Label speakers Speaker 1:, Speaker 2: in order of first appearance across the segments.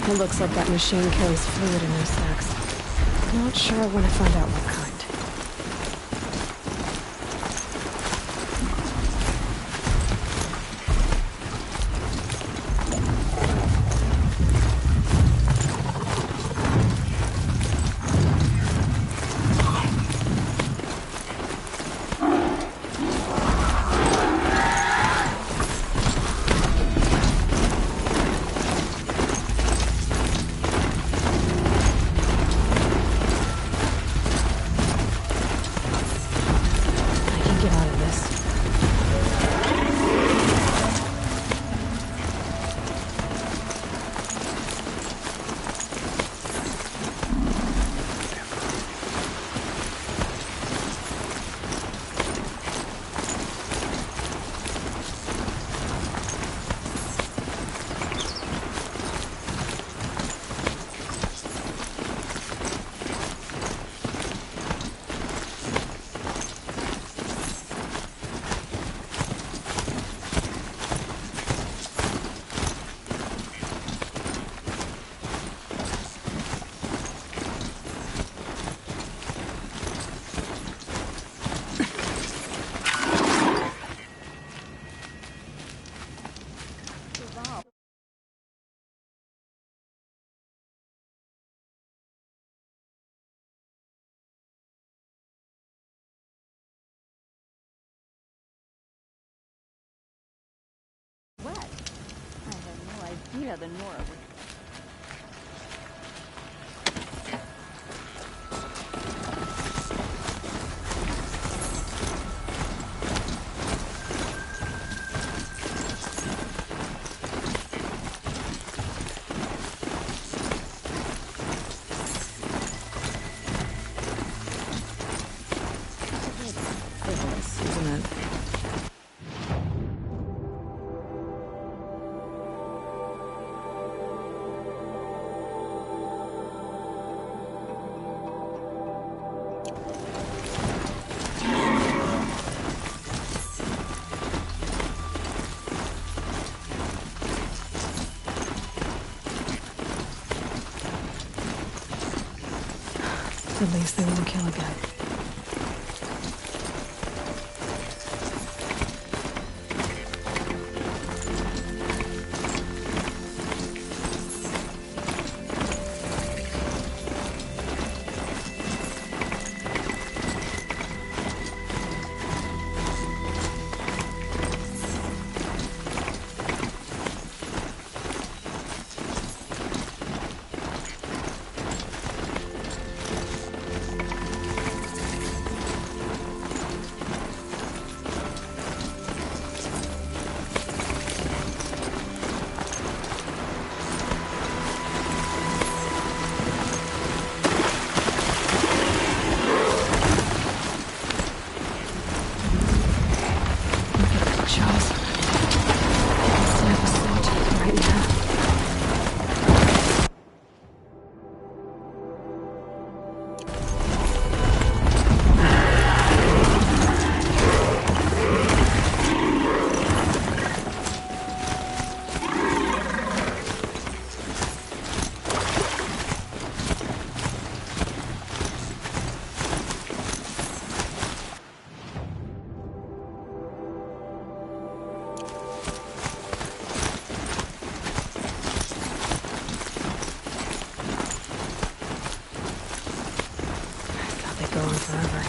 Speaker 1: It looks like that machine carries fluid in those sacks. Not sure I want to find out what kind.
Speaker 2: Wet. I had no idea the Nora would.
Speaker 1: Frivolous, isn't it? At least they won't kill again. Charles. It's devastating right now. Going forever.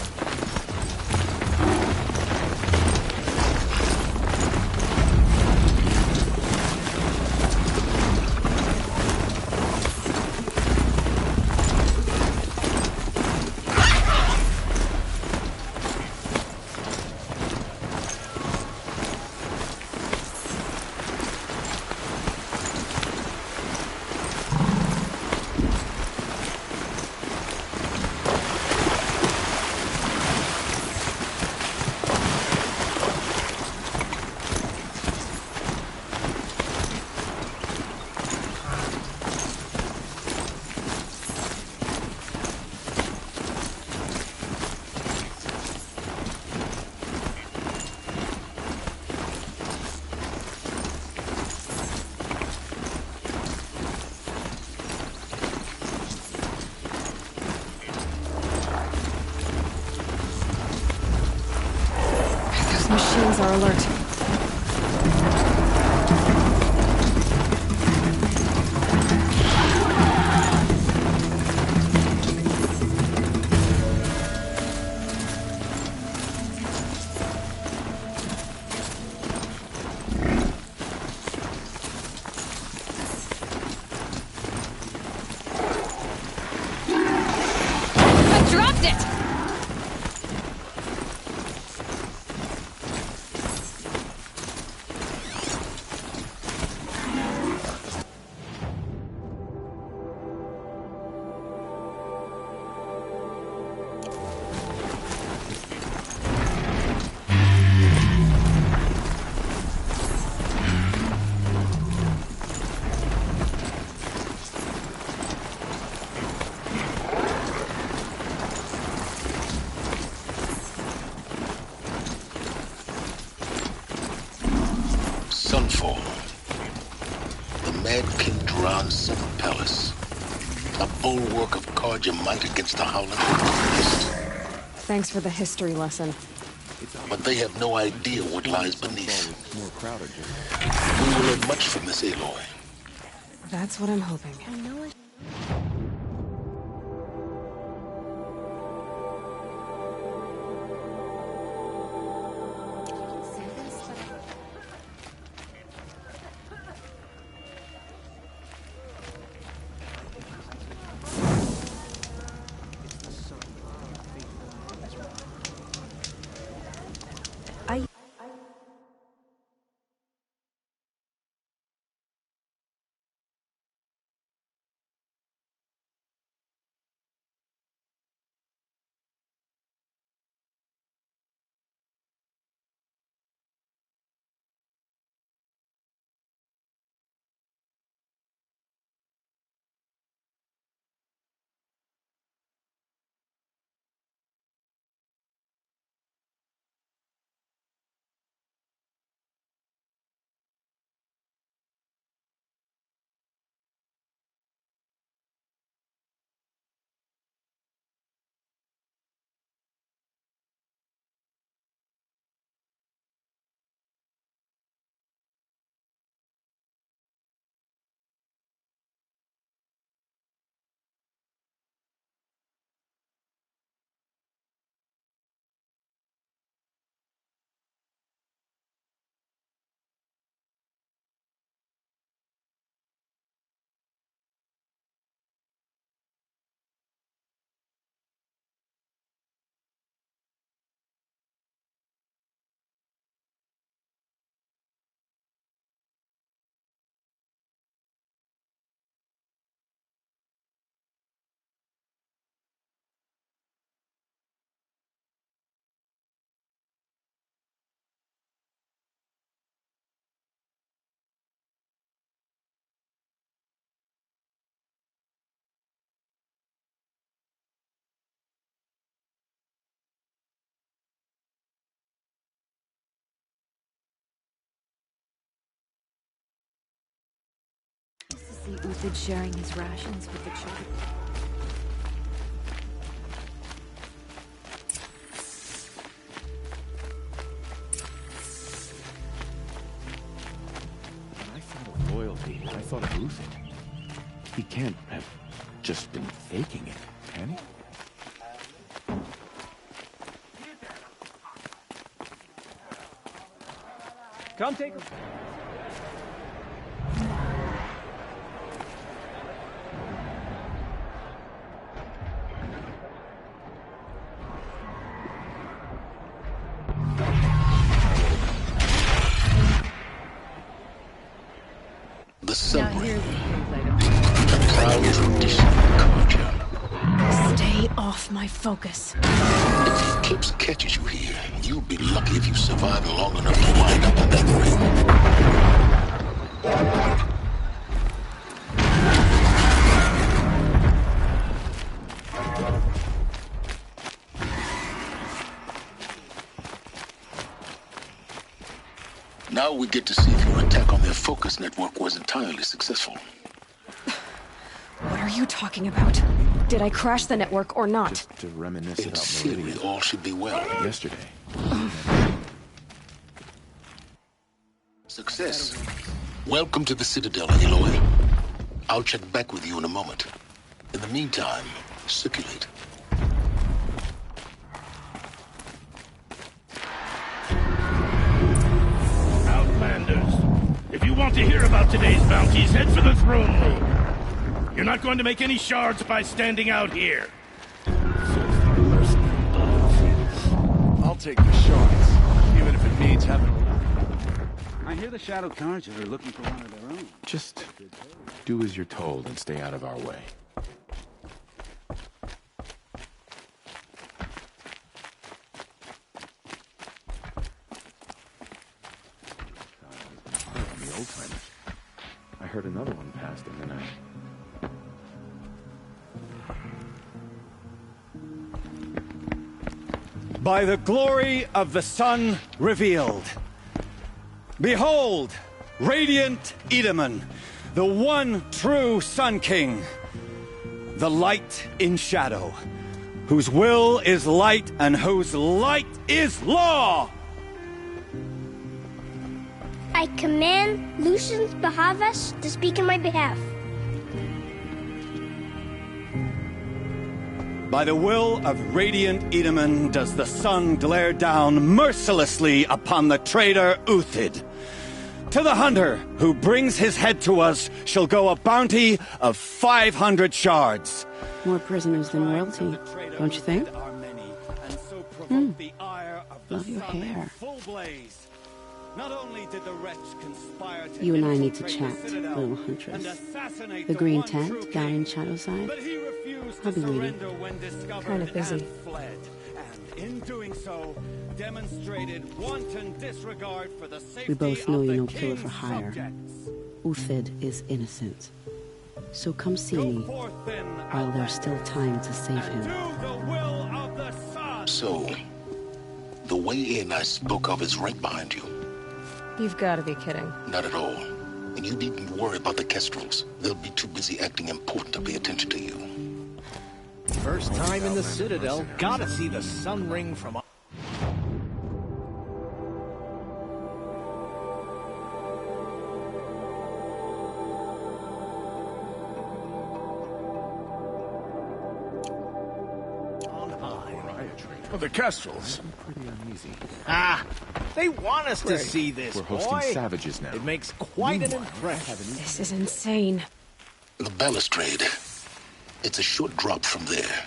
Speaker 1: There's our alert.
Speaker 2: I dropped it!
Speaker 3: Sunfall. The Mad King Duran's summer palace. A bulwark of Carja might against the howling Mist.
Speaker 1: Thanks for the history lesson.
Speaker 3: But they have no idea what lies beneath.
Speaker 4: More crowded.
Speaker 3: We will learn much from this Aloy.
Speaker 1: That's what I'm hoping.
Speaker 2: I know it. See Uthid sharing his rations with the children.
Speaker 4: When I thought of loyalty, I thought of Uthid. He can't have just been faking it, can he? Come take a...
Speaker 3: The
Speaker 2: Now
Speaker 3: subway.
Speaker 2: here's the item.
Speaker 3: The proud tradition of Carja.
Speaker 1: Stay off my focus.
Speaker 3: If Eclipse catches you here, you'll be lucky if you survive long enough to wind up in that ring. Now we get to see if your attack on their focus network was entirely successful.
Speaker 1: What are you talking about? Did I crash the network or not?
Speaker 4: Just to reminisce
Speaker 3: In
Speaker 4: about
Speaker 3: theory,
Speaker 4: Meridian
Speaker 3: all should be well.
Speaker 4: yesterday.
Speaker 3: success. Welcome to the Citadel, Aloy. I'll check back with you in a moment. In the meantime, circulate.
Speaker 5: Outlanders, if you want to hear about today's bounties, head for the throne room. You're not going to make any shards by standing out here.
Speaker 4: I'll take the shards, even if it means having a...
Speaker 6: I hear the Shadow Carja are looking for one of their own.
Speaker 4: Just do as you're told and stay out of our way. The old timers. I heard another one passed in the night.
Speaker 7: By the glory of the sun revealed. Behold, radiant Edaman, the one true Sun King, the light in shadow, whose will is light and whose light is law!
Speaker 8: I command Lucius Bahavas to speak in my behalf.
Speaker 7: By the will of radiant Edaman does the sun glare down mercilessly upon the traitor Uthid. To the hunter who brings his head to us shall go a bounty of 500 shards.
Speaker 9: More prisoners than royalty, don't you think? Love your hair.
Speaker 7: Not only did the wretch conspire to
Speaker 9: You and I need to chat, little huntress. The green tent down in Shadowside? I'll be waiting.
Speaker 1: Kinda busy.
Speaker 7: And in doing so, demonstrated wanton disregard for the safety
Speaker 9: We both know
Speaker 7: of
Speaker 9: you're
Speaker 7: the
Speaker 9: no killer
Speaker 7: king's
Speaker 9: for hire.
Speaker 7: subjects.
Speaker 9: Uthid is innocent. So come see
Speaker 7: Go
Speaker 9: me
Speaker 7: forth then,
Speaker 9: while there's still time to save
Speaker 7: and
Speaker 9: him.
Speaker 7: do the will of the sun.
Speaker 3: So, the way in I spoke of is right behind you.
Speaker 1: You've got to be kidding.
Speaker 3: Not at all. And you needn't worry about the Kestrels. They'll be too busy acting important to pay attention to you.
Speaker 10: First time in the Citadel, gotta see the sun ring from... on high.
Speaker 5: Well, the Kestrels.
Speaker 4: Pretty uneasy.
Speaker 10: Ah, they want us to see this,
Speaker 4: We're hosting
Speaker 10: boy.
Speaker 4: savages now.
Speaker 10: It makes quite an impression.
Speaker 1: This is insane.
Speaker 3: The balustrade. It's a short drop from there.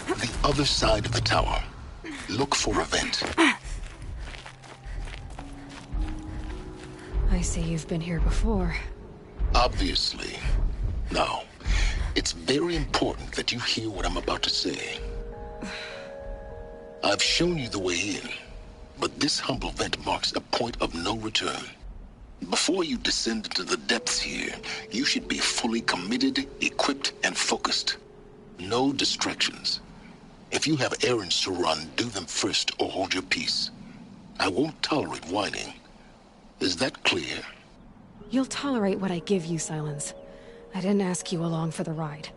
Speaker 3: The other side of the tower. Look for a vent.
Speaker 1: I see you've been here before.
Speaker 3: Obviously. Now, it's very important that you hear what I'm about to say. I've shown you the way in, but this humble vent marks a point of no return. Before you descend into the depths here, you should be fully committed, equipped, and focused. No distractions. If you have errands to run, do them first or hold your peace. I won't tolerate whining. Is that clear?
Speaker 1: You'll tolerate what I give you, Silence. I didn't ask you along for the ride.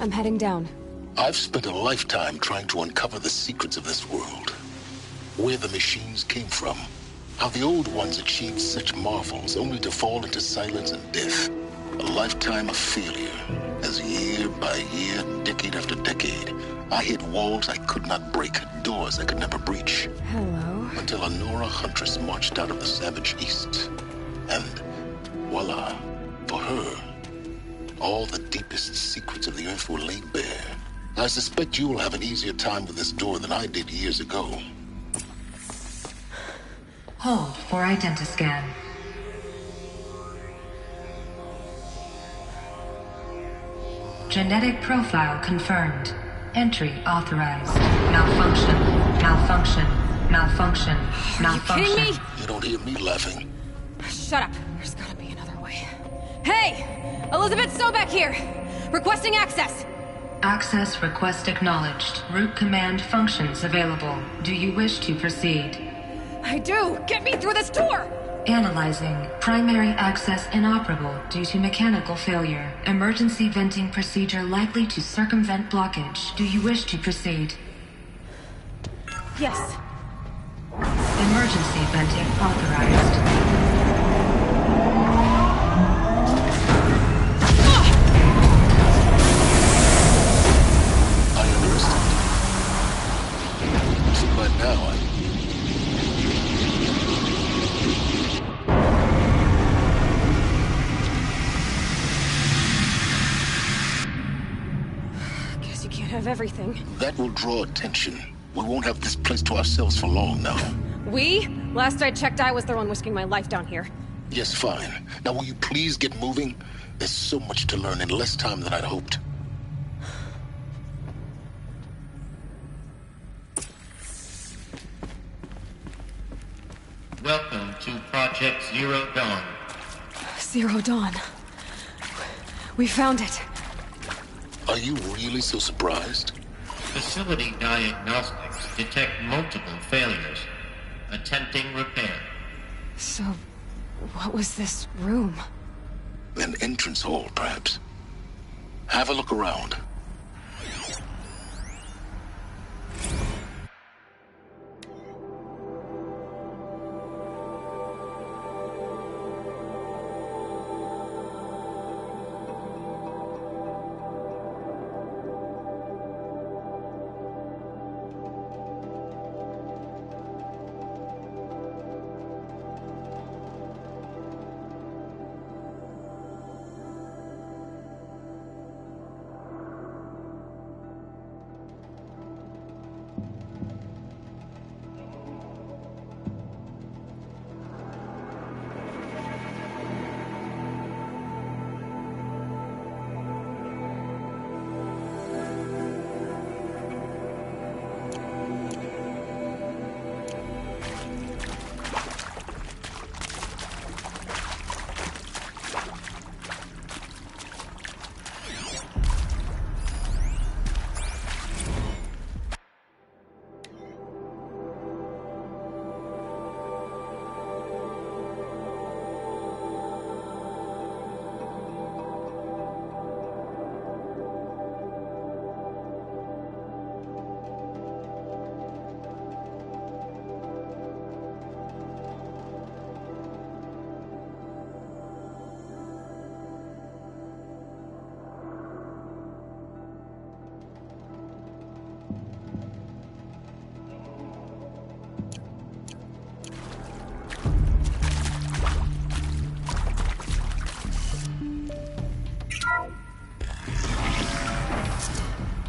Speaker 1: I'm heading down.
Speaker 3: I've spent a lifetime trying to uncover the secrets of this world. Where the machines came from. How the old ones achieved such marvels only to fall into silence and death. A lifetime of failure. As year by year, decade after decade, I hit walls I could not break, doors I could never breach.
Speaker 1: Hello.
Speaker 3: Until a Nora huntress marched out of the savage east. And voila, for her, all the deepest secrets of the earth were laid bare. I suspect you will have an easier time with this door than I did years ago.
Speaker 11: Hold for identiscan. Genetic profile confirmed. Entry authorized. Malfunction. Malfunction. Malfunction. Malfunction.
Speaker 2: Are you kidding me?
Speaker 3: You don't hear me laughing.
Speaker 2: Shut up. There's gotta be another way. Hey! Elizabeth Sobek here! Requesting access!
Speaker 11: Access request acknowledged. Root command functions available. Do you wish to proceed?
Speaker 2: I do! Get me through this door!
Speaker 11: Analyzing. Primary access inoperable due to mechanical failure. Emergency venting procedure likely to circumvent blockage. Do you wish to proceed?
Speaker 2: Yes.
Speaker 11: Emergency venting authorized.
Speaker 3: I understand. So by now,
Speaker 2: Guess you can't have everything.
Speaker 3: that will draw attention. We won't have this place to ourselves for long now.
Speaker 2: We? Last I checked, I was the one risking my life down here.
Speaker 3: Yes, fine. Now will you please get moving? There's so much to learn in less time than I'd hoped.
Speaker 12: Welcome to Project Zero Dawn.
Speaker 2: Zero Dawn. We found it.
Speaker 3: Are you really so surprised?
Speaker 12: Facility diagnostics detect multiple failures. Attempting repair.
Speaker 2: So, what was this room?
Speaker 3: An entrance hall, perhaps. Have a look around.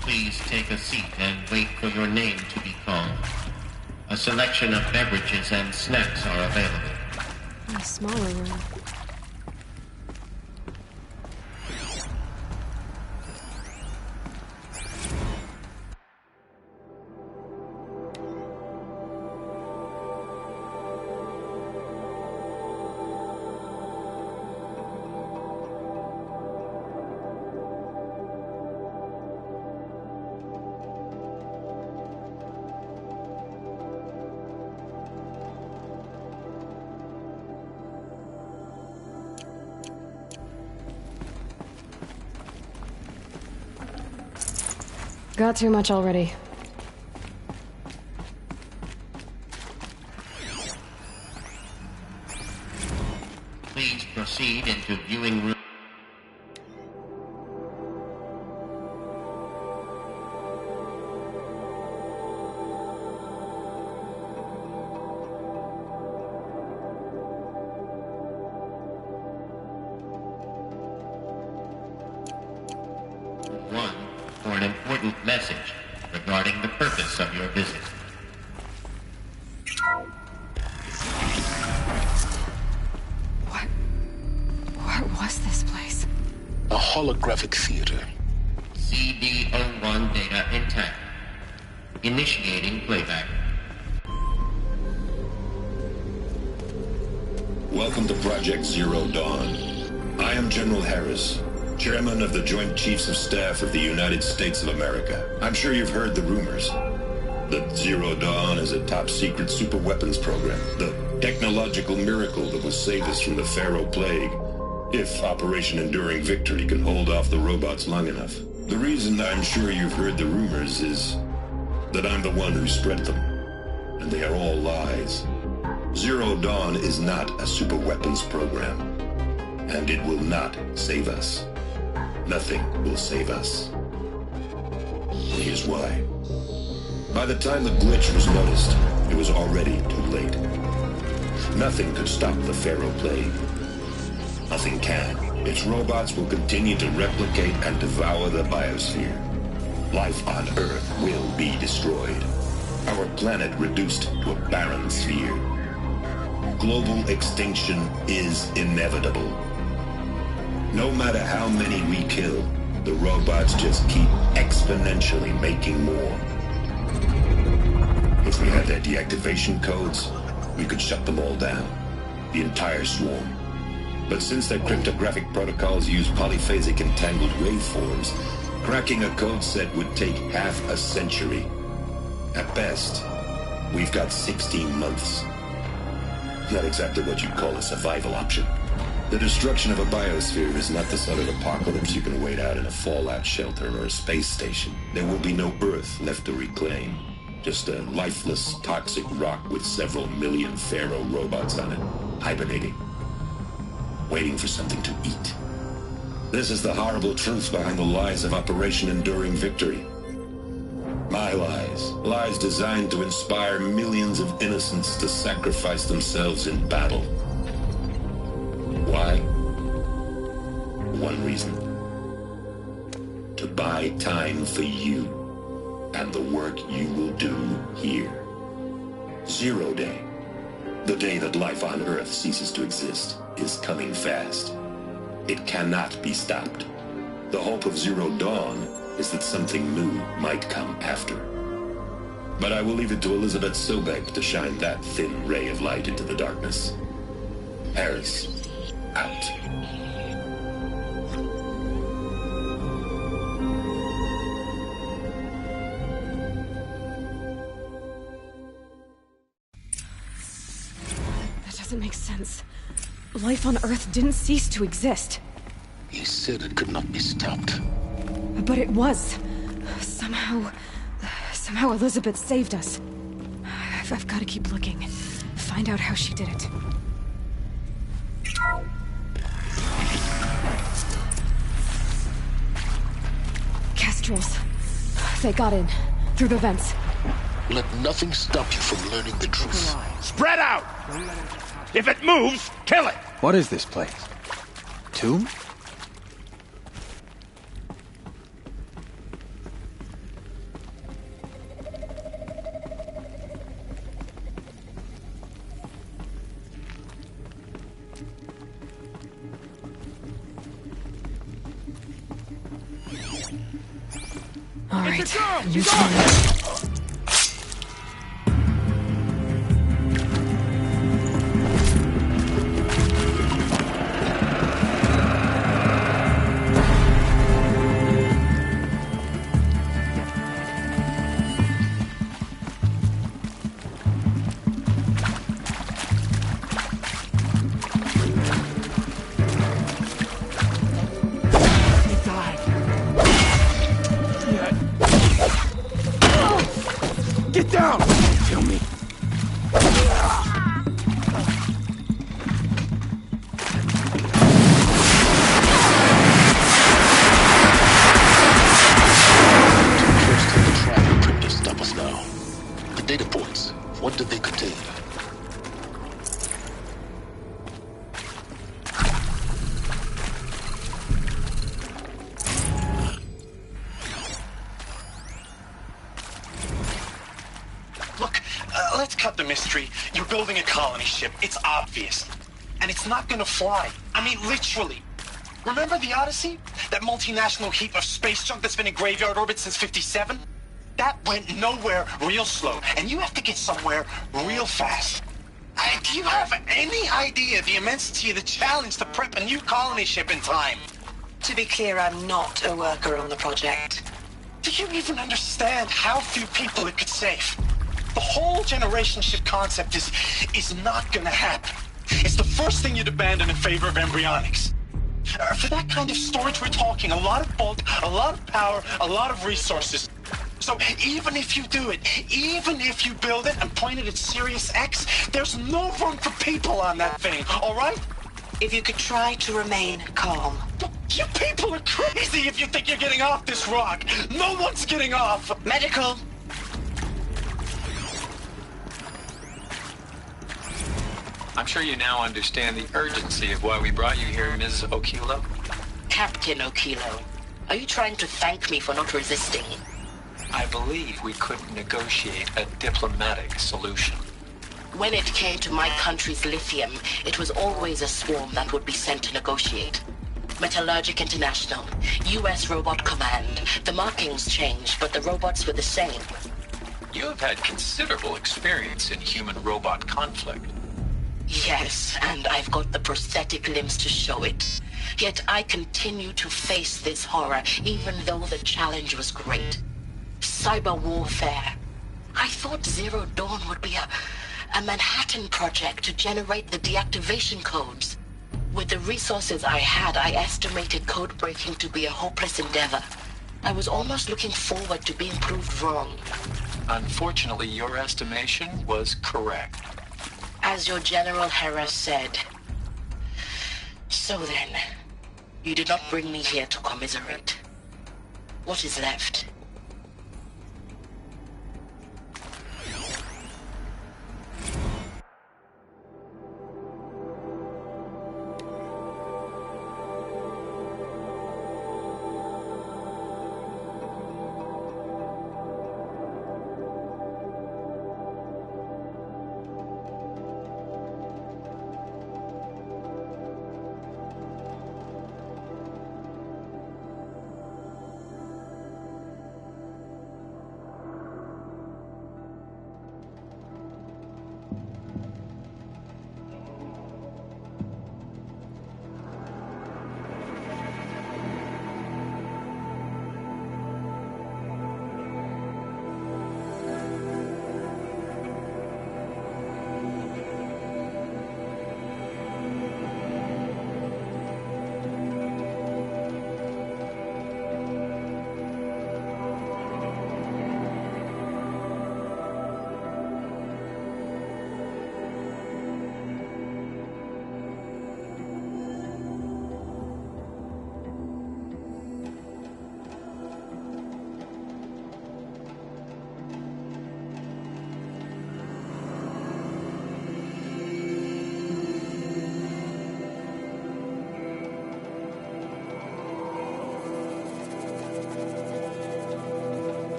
Speaker 12: Please take a seat and wait for your name to be called. A selection of beverages and snacks are available.
Speaker 2: A smaller room. Got too much already.
Speaker 12: Please proceed into viewing room. For an important message regarding the purpose of your visit.
Speaker 1: is this place?
Speaker 3: A holographic theater.
Speaker 12: CD01 data intact. Initiating playback.
Speaker 13: Welcome to Project Zero Dawn. I am General Harris, Chairman of the Joint Chiefs of Staff of the United States of America. I'm sure you've heard the rumors that Zero Dawn is a top-secret superweapons program, the technological miracle that will save us from the Pharaoh Plague, if Operation Enduring Victory can hold off the robots long enough. The reason I'm sure you've heard the rumors is that I'm the one who spread them, and they are all lies. Zero Dawn is not a superweapons program, and it will not save us. Nothing will save us. Here's why. By the time the glitch was noticed, it was already too late. Nothing could stop the Pharaoh Plague. Nothing can. Its robots will continue to replicate and devour the biosphere. Life on Earth will be destroyed. Our planet reduced to a barren sphere. Global extinction is inevitable. No matter how many we kill, the robots just keep exponentially making more. If we had their deactivation codes, we could shut them all down. The entire swarm. But since their cryptographic protocols use polyphasic entangled waveforms, cracking a code set would take half a century. At best, we've got 16 months. Not exactly what you'd call a survival option. The destruction of a biosphere is not the sort of apocalypse you can wait out in a fallout shelter or a space station. There will be no Earth left to reclaim. Just a lifeless, toxic rock with several million Pharaoh robots on it, hibernating, waiting for something to eat. This is the horrible truth behind the lies of Operation Enduring Victory. My lies. Lies designed to inspire millions of innocents to sacrifice themselves in battle. Why? One reason. To buy time for you and the work you will do here. Zero Day, the day that life on Earth ceases to exist, is coming fast. It cannot be stopped. The hope of Zero Dawn is that something new might come after. But I will leave it to Elizabeth Sobek to shine that thin ray of light into the darkness. Harris, out.
Speaker 1: That doesn't make sense. Life on Earth didn't cease to exist.
Speaker 3: He said it could not be stopped.
Speaker 1: But it was. Somehow Elizabeth saved us. I've got to keep looking. Find out how she did it. Kestrels. They got in. Through the vents.
Speaker 3: Let nothing stop you from learning the truth.
Speaker 5: Spread out! If it moves, kill it!
Speaker 4: What is this place? Tomb?
Speaker 1: All right.
Speaker 5: It's a girl!
Speaker 1: New
Speaker 5: She's
Speaker 1: time.
Speaker 4: Get down! Kill me.
Speaker 3: To stop us now. The data points. What did they contain?
Speaker 14: Let's cut the mystery. You're building a colony ship. It's obvious. And it's not gonna fly. I mean, literally. Remember the Odyssey? That multinational heap of space junk that's been in graveyard orbit since '57? That went nowhere real slow, and you have to get somewhere real fast. Do you have any idea the immensity of the challenge to prep a new colony ship in time?
Speaker 15: To be clear, I'm not a worker on the project.
Speaker 14: Do you even understand how few people it could save? The whole generation ship concept is not gonna happen. It's the first thing you'd abandon in favor of embryonics. For that kind of storage we're talking, a lot of bulk, a lot of power, a lot of resources. So even if you do it, even if you build it and point it at Sirius X, there's no room for people on that thing, all right?
Speaker 15: If you could try to remain calm.
Speaker 14: You people are crazy if you think you're getting off this rock. No one's getting off.
Speaker 15: Medical.
Speaker 16: I'm sure you now understand the urgency of why we brought you here, Ms. Okilo.
Speaker 15: Captain Okilo, are you trying to thank me for not resisting?
Speaker 16: I believe we could negotiate a diplomatic solution.
Speaker 15: When it came to my country's lithium, it was always a swarm that would be sent to negotiate. Metallurgic International, U.S. Robot Command. The markings changed, but the robots were the same.
Speaker 16: You have had considerable experience in human-robot conflict.
Speaker 15: Yes, and I've got the prosthetic limbs to show it. Yet I continue to face this horror, even though the challenge was great. Cyber warfare. I thought Zero Dawn would be a Manhattan project to generate the deactivation codes. With the resources I had, I estimated code breaking to be a hopeless endeavor. I was almost looking forward to being proved wrong.
Speaker 16: Unfortunately, your estimation was correct.
Speaker 15: As your General Harris said. So then, you did not bring me here to commiserate. What is left?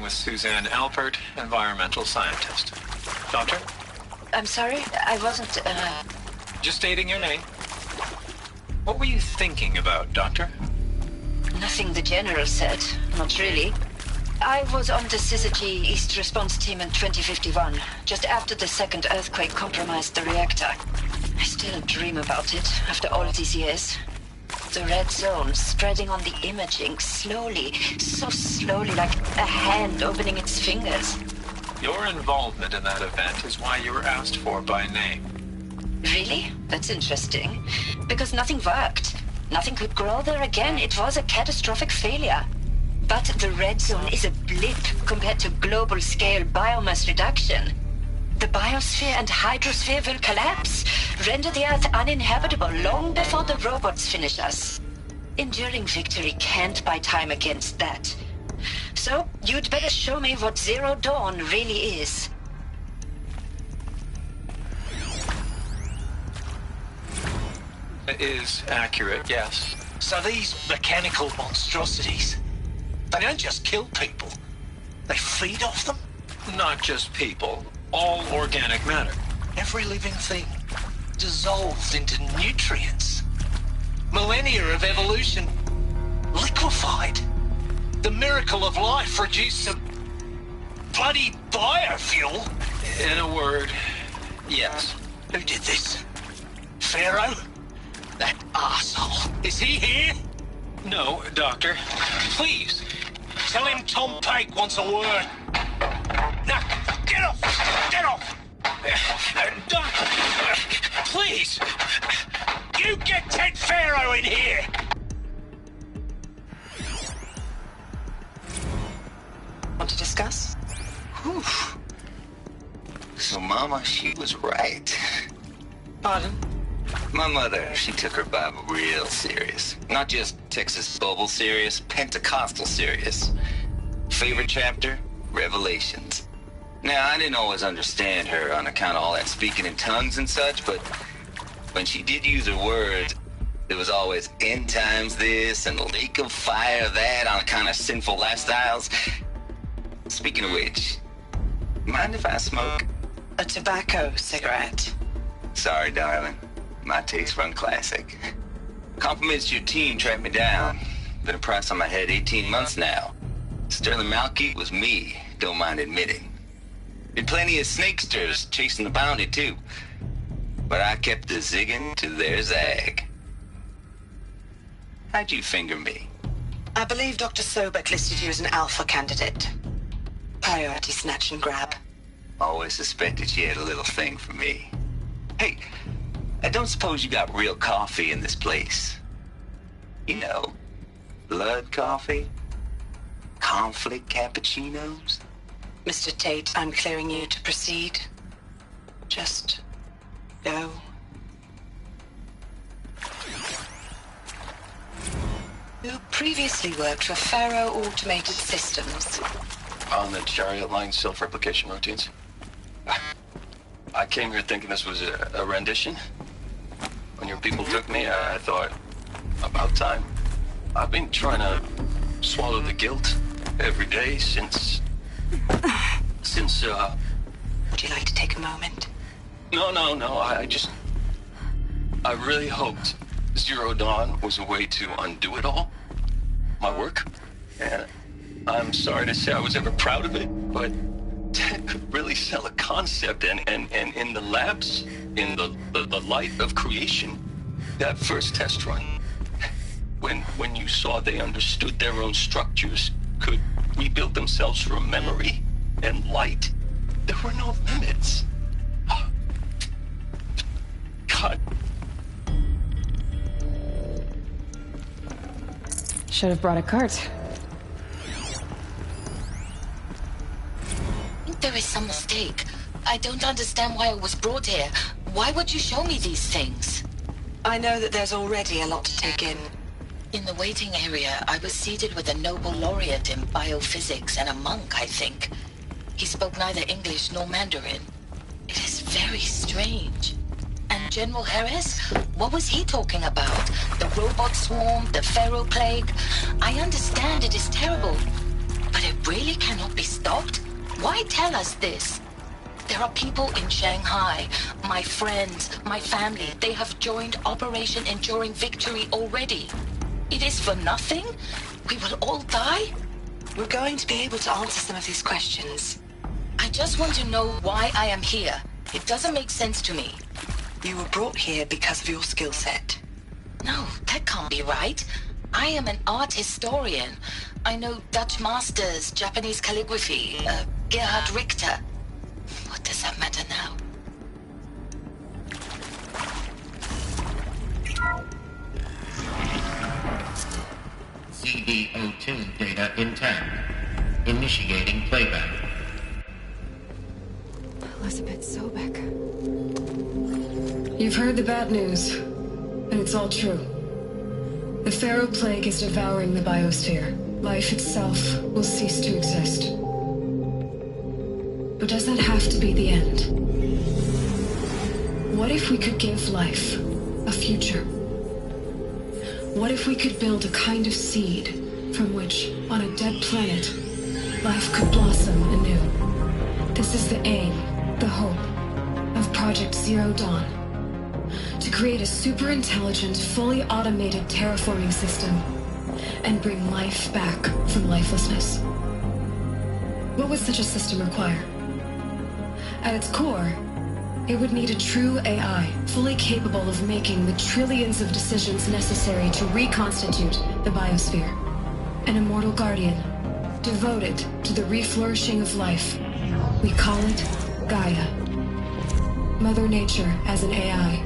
Speaker 16: With Suzanne Alpert, environmental scientist. Doctor?
Speaker 15: I'm sorry, I wasn't,
Speaker 16: Just stating your name. What were you thinking about, Doctor?
Speaker 17: Nothing the General said. Not really. I was on the Syzygy East Response Team in 2051, just after the second earthquake compromised the reactor. I still dream about it, after all these years. The red zone spreading on the imaging, slowly, so slowly, like a hand opening its fingers.
Speaker 16: Your involvement in that event is why you were asked for by name.
Speaker 17: Really? That's interesting. Because nothing worked. Nothing could grow there again. It was a catastrophic failure. But the red zone is a blip compared to global-scale biomass reduction. The biosphere and hydrosphere will collapse, render the Earth uninhabitable long before the robots finish us. Enduring victory can't buy time against that. So, you'd better show me what Zero Dawn really is.
Speaker 16: is accurate, yes.
Speaker 14: So these mechanical monstrosities, they don't just kill people, they feed off them?
Speaker 16: Not just people, all organic matter.
Speaker 14: Every living thing dissolved into nutrients. Millennia of evolution liquefied. The miracle of life reduced to bloody biofuel.
Speaker 16: In a word, yes.
Speaker 14: Who did this? Pharaoh? That arsehole. Is he here?
Speaker 16: No, Doctor.
Speaker 14: Please, tell him Tom Pake wants a word. Now, get off! Get off! Doc, please! You get Ted Pharaoh in here!
Speaker 17: Want to discuss?
Speaker 18: Whew. So Mama, she was right.
Speaker 17: Pardon?
Speaker 18: My mother, she took her Bible real serious. Not just Texas Bible serious, Pentecostal serious. Favorite chapter? Revelations. Now, I didn't always understand her on account of all that speaking in tongues and such, but when she did use her words, there was always end times this and lake of fire that on account of sinful lifestyles. Speaking of which, mind if I smoke?
Speaker 17: A tobacco cigarette.
Speaker 18: Sorry, darling. My taste run classic. Compliments to your team tracked me down. Been a price on my head 18 months now. Sterling Malky was me, don't mind admitting. Did plenty of snakesters chasing the bounty, too. But I kept the zigging to their zag. How'd you finger me?
Speaker 17: I believe Dr. Sobek listed you as an alpha candidate. Priority snatch and grab.
Speaker 18: Always suspected she had a little thing for me. Hey, I don't suppose you got real coffee in this place. You know, blood coffee? Conflict cappuccinos?
Speaker 17: Mr. Tate, I'm clearing you to proceed. Just go. You previously worked for Pharaoh Automated Systems.
Speaker 16: On the Chariot Line self-replication routines. I came here thinking this was a rendition. When your people took me, I thought, about time. I've been trying to swallow the guilt every day since...
Speaker 17: Would you like to take a moment?
Speaker 16: No, I really hoped Zero Dawn was a way to undo it all. My work. And I'm sorry to say I was ever proud of it, but Ted could really sell a concept, and in the labs, in the light of creation, that first test run, when you saw they understood their own structures, could rebuild themselves from memory and light, there were no limits. God.
Speaker 1: Should have brought a cart.
Speaker 15: There is some mistake. I don't understand why I was brought here. Why would you show me these things?
Speaker 17: I know that there's already a lot to take in.
Speaker 15: In the waiting area, I was seated with a Nobel laureate in biophysics and a monk, I think. He spoke neither English nor Mandarin. It is very strange. And General Harris? What was he talking about? The robot swarm, the Pharaoh plague? I understand it is terrible, but it really cannot be stopped? Why tell us this? There are people in Shanghai, my friends, my family. They have joined Operation Enduring Victory already. It is for nothing? We will all die?
Speaker 17: We're going to be able to answer some of these questions.
Speaker 15: I just want to know why I am here. It doesn't make sense to me.
Speaker 17: You were brought here because of your skill set.
Speaker 15: No, that can't be right. I am an art historian. I know Dutch masters, Japanese calligraphy, Gerhard Richter. What does that matter now?
Speaker 12: CD02 data intact. Initiating playback.
Speaker 1: Elizabeth Sobek.
Speaker 19: You've heard the bad news, and it's all true. The Pharaoh plague is devouring the biosphere. Life itself will cease to exist. But does that have to be the end? What if we could give life a future? What if we could build a kind of seed from which, on a dead planet, life could blossom anew? This is the aim, the hope, of Project Zero Dawn. To create a super-intelligent, fully automated terraforming system and bring life back from lifelessness. What would such a system require? At its core, it would need a true AI, fully capable of making the trillions of decisions necessary to reconstitute the biosphere. An immortal guardian, devoted to the reflourishing of life. We call it Gaia. Mother Nature as an AI.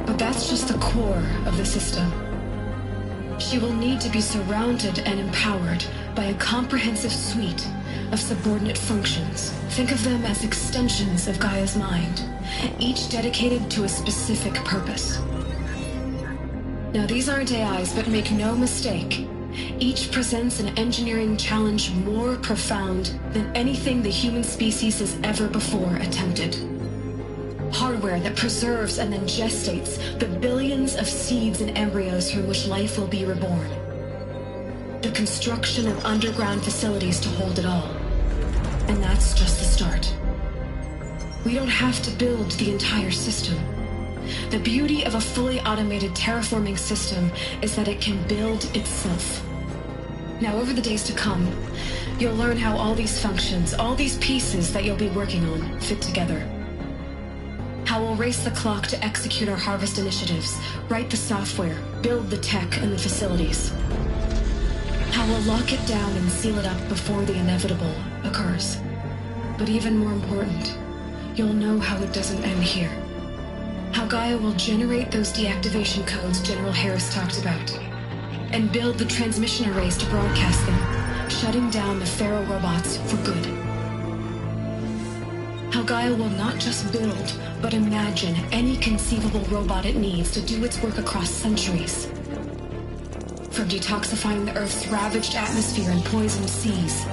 Speaker 19: But that's just the core of the system. She will need to be surrounded and empowered by a comprehensive suite of subordinate functions. Think of them as extensions of Gaia's mind, each dedicated to a specific purpose. Now, these aren't AIs, but make no mistake, each presents an engineering challenge more profound than anything the human species has ever before attempted. Hardware that preserves and then gestates the billions of seeds and embryos from which life will be reborn. The construction of underground facilities to hold it all. And that's just the start. We don't have to build the entire system. The beauty of a fully automated terraforming system is that it can build itself. Now, over the days to come, you'll learn how all these functions, all these pieces that you'll be working on, fit together. How we'll race the clock to execute our harvest initiatives, write the software, build the tech and the facilities. How we'll lock it down and seal it up before the inevitable occurs. But even more important, you'll know how it doesn't end here. How Gaia will generate those deactivation codes General Harris talked about, and build the transmission arrays to broadcast them, shutting down the Pharaoh robots for good. How Gaia will not just build, but imagine any conceivable robot it needs to do its work across centuries. From detoxifying the Earth's ravaged atmosphere and poisoned seas,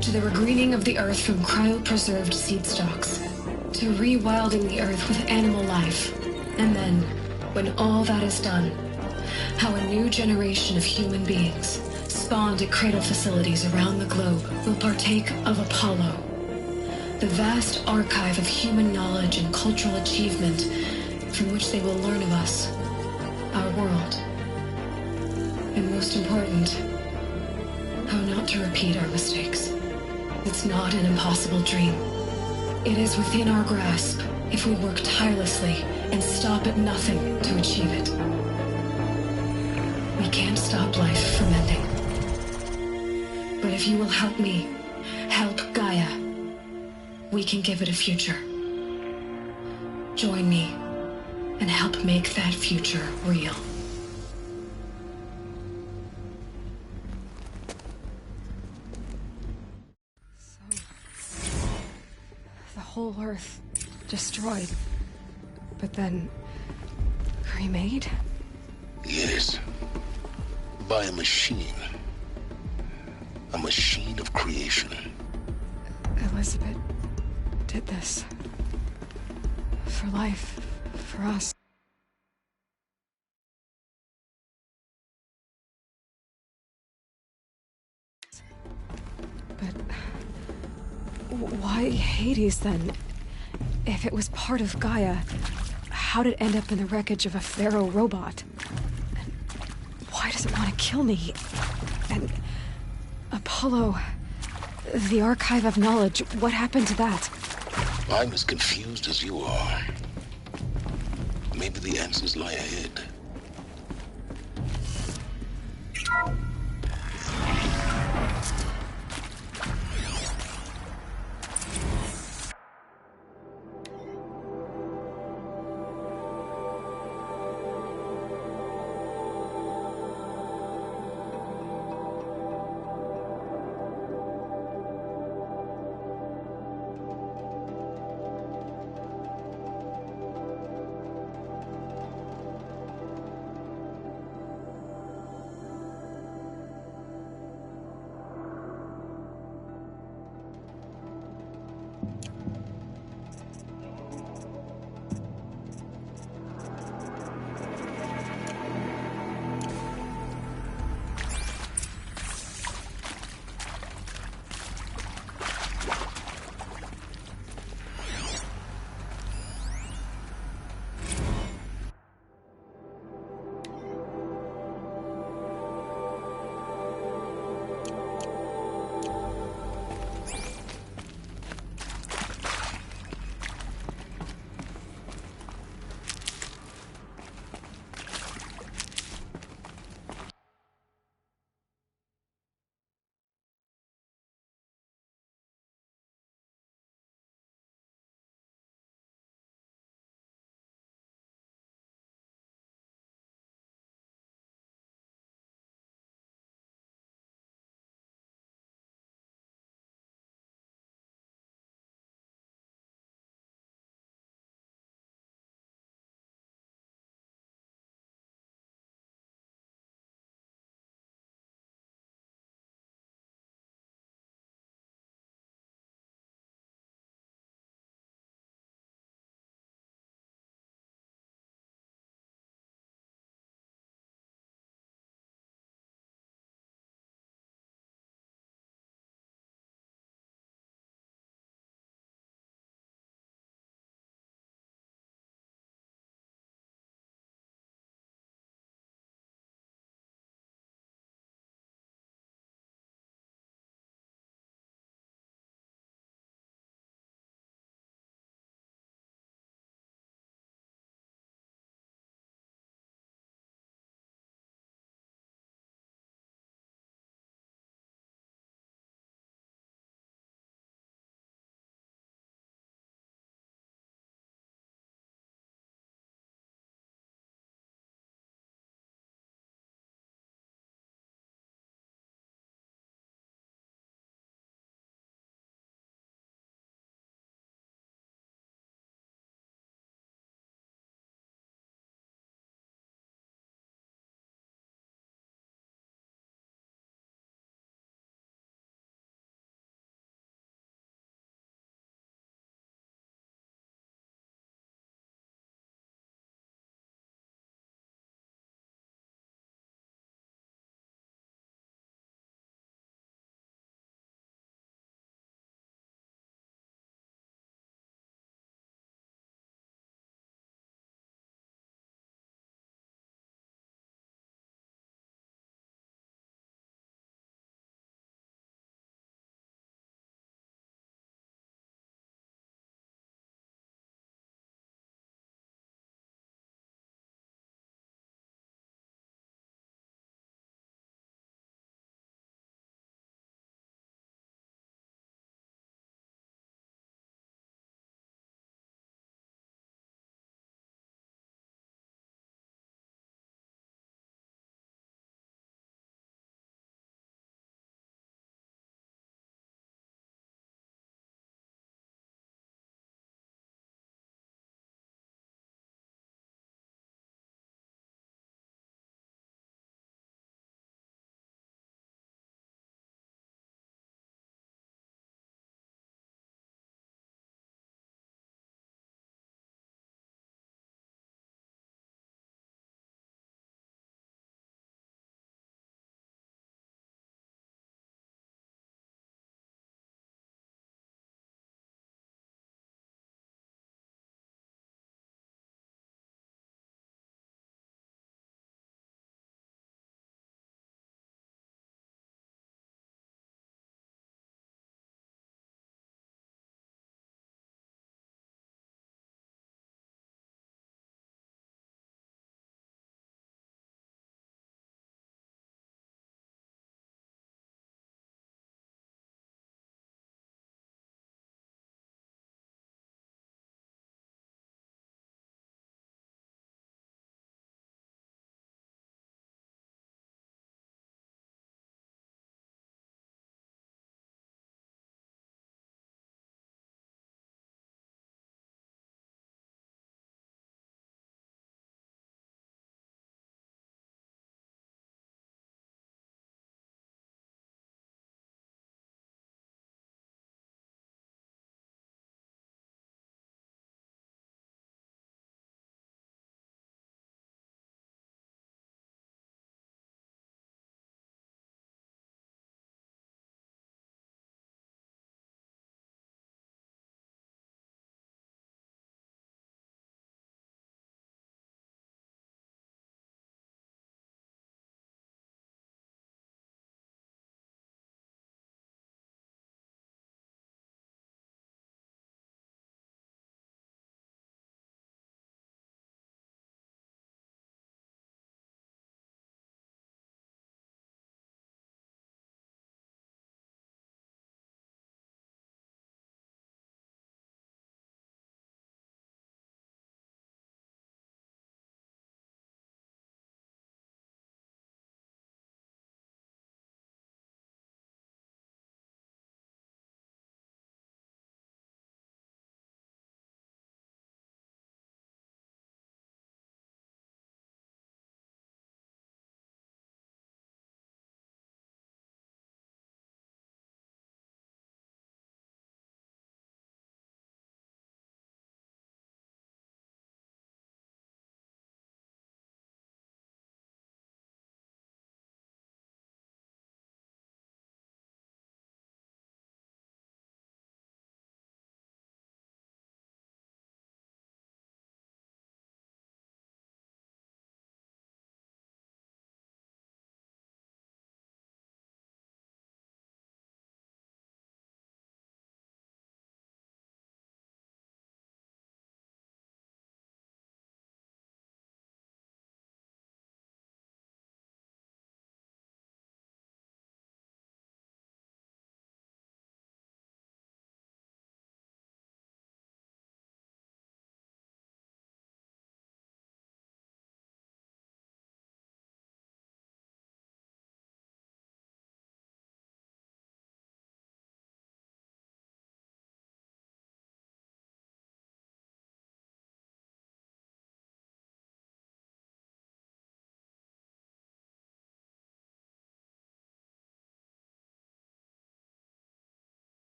Speaker 19: to the regreening of the Earth from cryopreserved seed stocks, to rewilding the Earth with animal life. And then, when all that is done, how a new generation of human beings, spawned at cradle facilities around the globe, will partake of Apollo, the vast archive of human knowledge and cultural achievement from which they will learn of us, our world. And most important, how not to repeat our mistakes. It's not an impossible dream. It is within our grasp if we work tirelessly and stop at nothing to achieve it. We can't stop life from ending. But if you will help me, help Gaia, we can give it a future. Join me and help make that future real.
Speaker 1: The whole Earth destroyed, but then remade?
Speaker 3: Yes. By a machine. A machine of creation.
Speaker 1: Elizabeth did this. For life. For us. But why Hades then? If it was part of Gaia, how did it end up in the wreckage of a Pharaoh robot? And why does it want to kill me? And Apollo, the archive of knowledge, what happened to that?
Speaker 3: I'm as confused as you are. Maybe the answers lie ahead.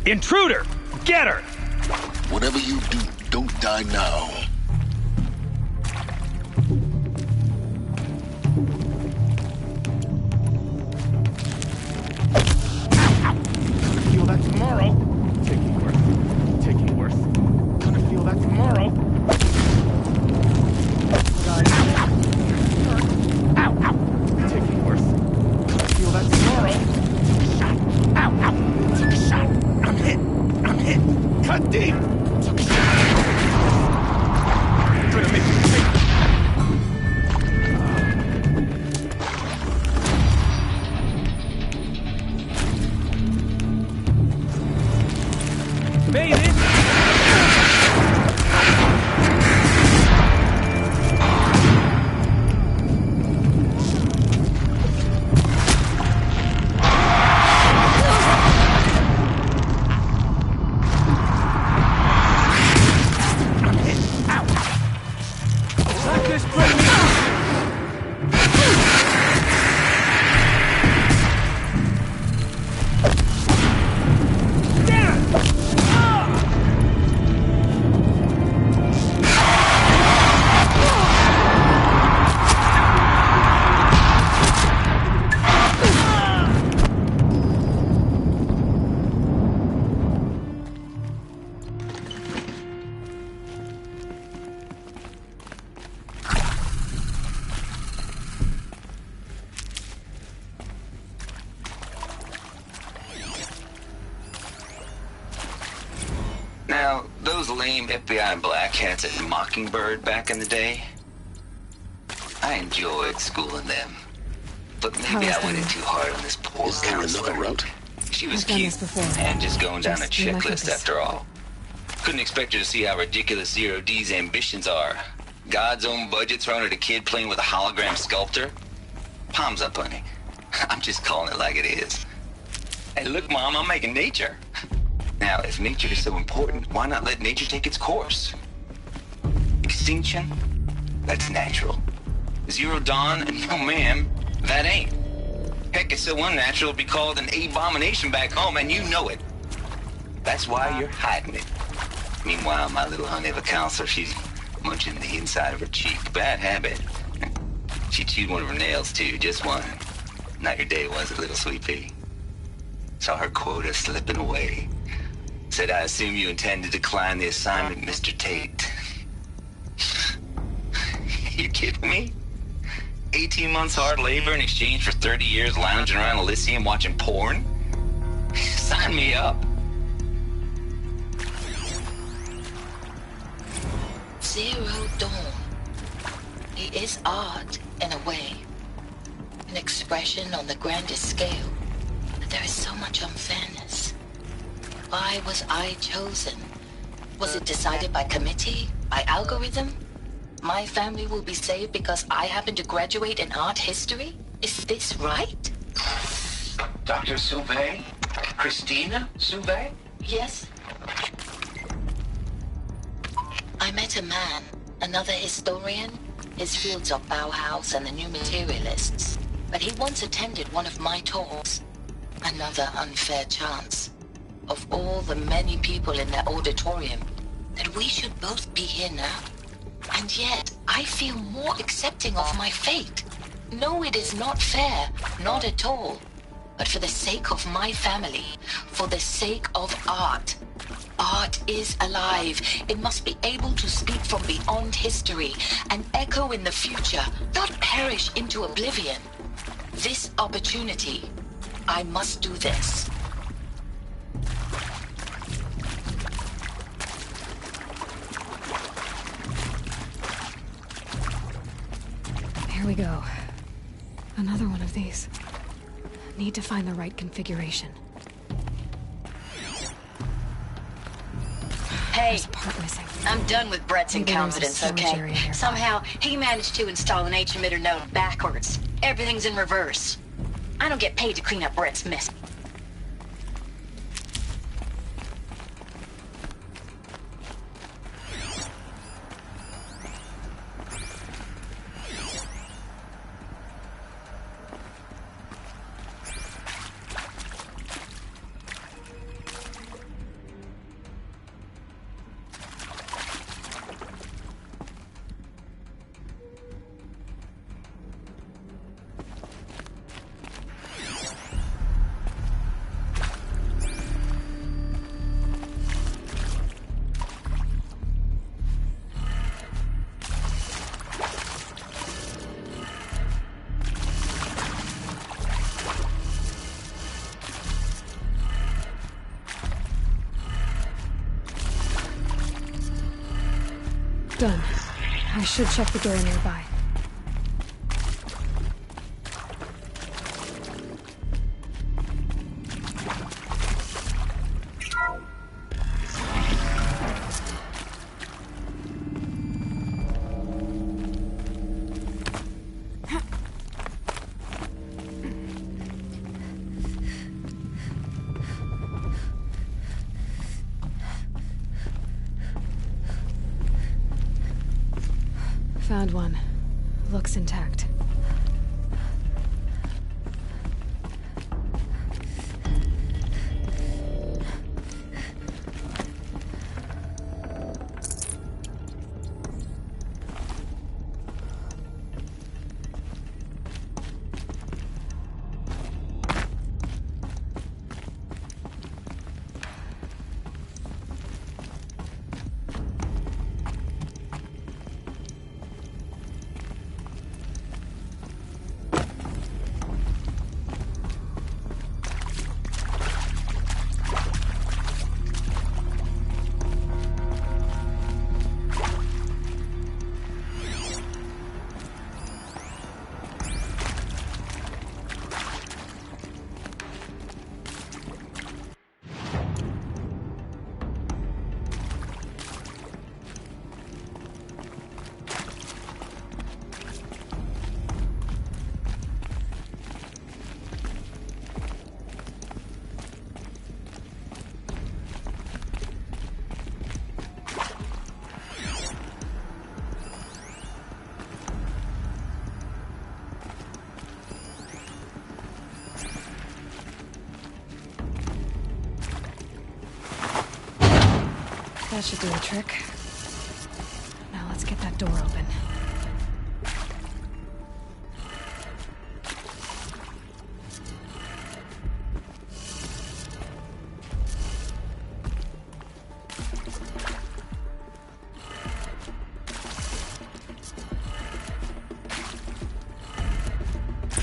Speaker 4: Intruder! Get her!
Speaker 3: Whatever you do, don't die now.
Speaker 5: Feel that tomorrow. Taking worth. Taking worth. Gonna feel that tomorrow. Ow, ow. Taking worth. Gonna feel that tomorrow. Took a shot. Ow, ow. Took a shot. I'm hit. I'm hit. Cut deep. Took a shot. Gonna make you sick.
Speaker 4: Baby!
Speaker 18: Now, those lame FBI black hats at Mockingbird back in the day, I enjoyed schooling them. But maybe I went in too hard on this poor counselor.
Speaker 3: Route?
Speaker 18: She was
Speaker 1: I've done
Speaker 18: cute
Speaker 1: this before.
Speaker 18: and just going down a
Speaker 1: Just be my
Speaker 18: checklist
Speaker 1: focus.
Speaker 18: after all. Couldn't expect her to see how ridiculous Zero D's ambitions are. God's own budget thrown at a kid playing with a hologram sculptor? Palms up, honey. I'm just calling it like it is. Hey, look, Mom, I'm making nature. Now, if nature is so important, why not let nature take its course? Extinction? That's natural. Zero Dawn? No, ma'am, that ain't. Heck, it's so unnatural to be called an abomination back home, and you know it. That's why you're hiding it. Meanwhile, my little honey of a counselor, she's munching the inside of her cheek. Bad habit. She chewed one of her nails, too, just one. Not your day, was it, little sweet pea? Saw her quota slipping away. Said, I assume you intend to decline the assignment, Mr. Tate. You kidding me? 18 months hard labor in exchange for 30 years lounging around Elysium watching porn? Sign me up.
Speaker 15: Zero Dawn. It is art, in a way. An expression on the grandest scale. But there is so much unfairness. Why was I chosen? Was it decided by committee? By algorithm? My family will be saved because I happen to graduate in art history? Is this right?
Speaker 16: Dr. Sauvé? Christina Sauvé?
Speaker 15: Yes. I met a man, another historian. His fields are Bauhaus and the New Materialists. But he once attended one of my talks. Another unfair chance. Of all the many people in that auditorium, that we should both be here now. And yet, I feel more accepting of my fate. No, it is not fair, not at all. But for the sake of my family, for the sake of art. Art is alive. It must be able to speak from beyond history and echo in the future, not perish into oblivion. This opportunity, I must do this.
Speaker 1: Here we go. Another one of these. Need to find the right configuration.
Speaker 17: Hey,
Speaker 1: There's a part missing.
Speaker 17: I'm done with Brett's
Speaker 1: Maybe there's a
Speaker 17: incompetence,
Speaker 1: storage
Speaker 17: okay?
Speaker 1: area nearby.
Speaker 17: Somehow, he managed to install an H-emitter node backwards. Everything's in reverse. I don't get paid to clean up Brett's mess.
Speaker 1: done. I should check the door nearby. Found one. Looks intact. That should do the trick. Now let's get that door open.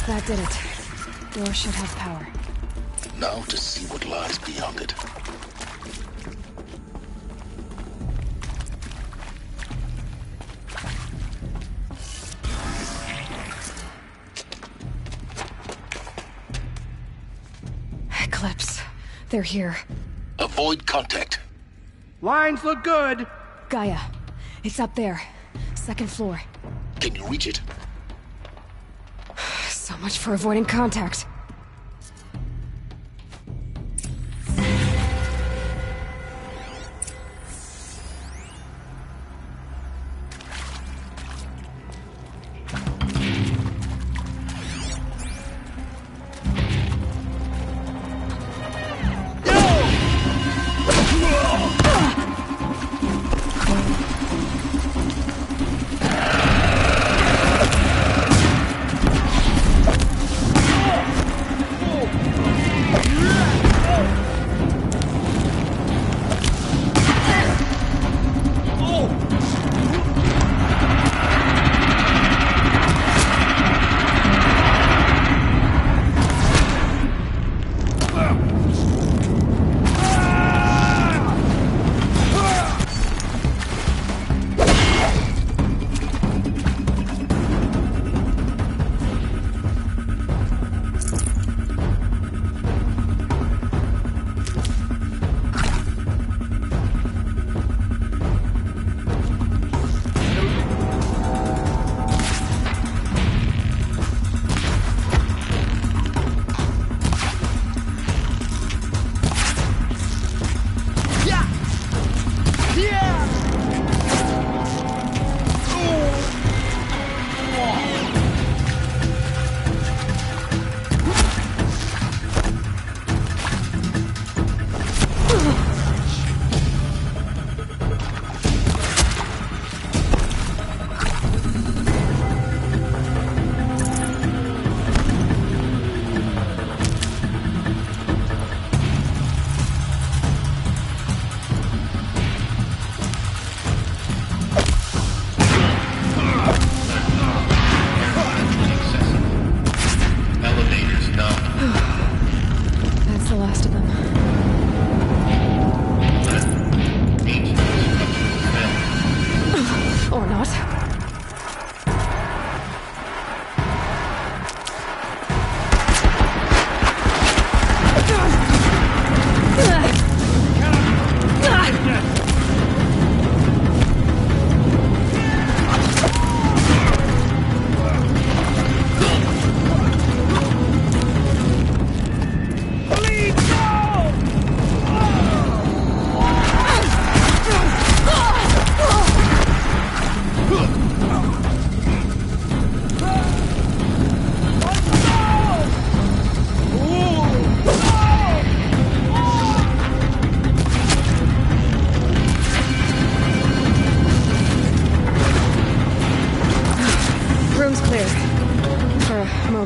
Speaker 1: That did it. Door should have power.
Speaker 3: Now to see what lies beyond it.
Speaker 1: Eclipse. They're here.
Speaker 3: Avoid contact.
Speaker 5: Lines look good.
Speaker 1: Gaia. It's up there. Second floor.
Speaker 3: Can you reach it?
Speaker 1: So much for avoiding contact.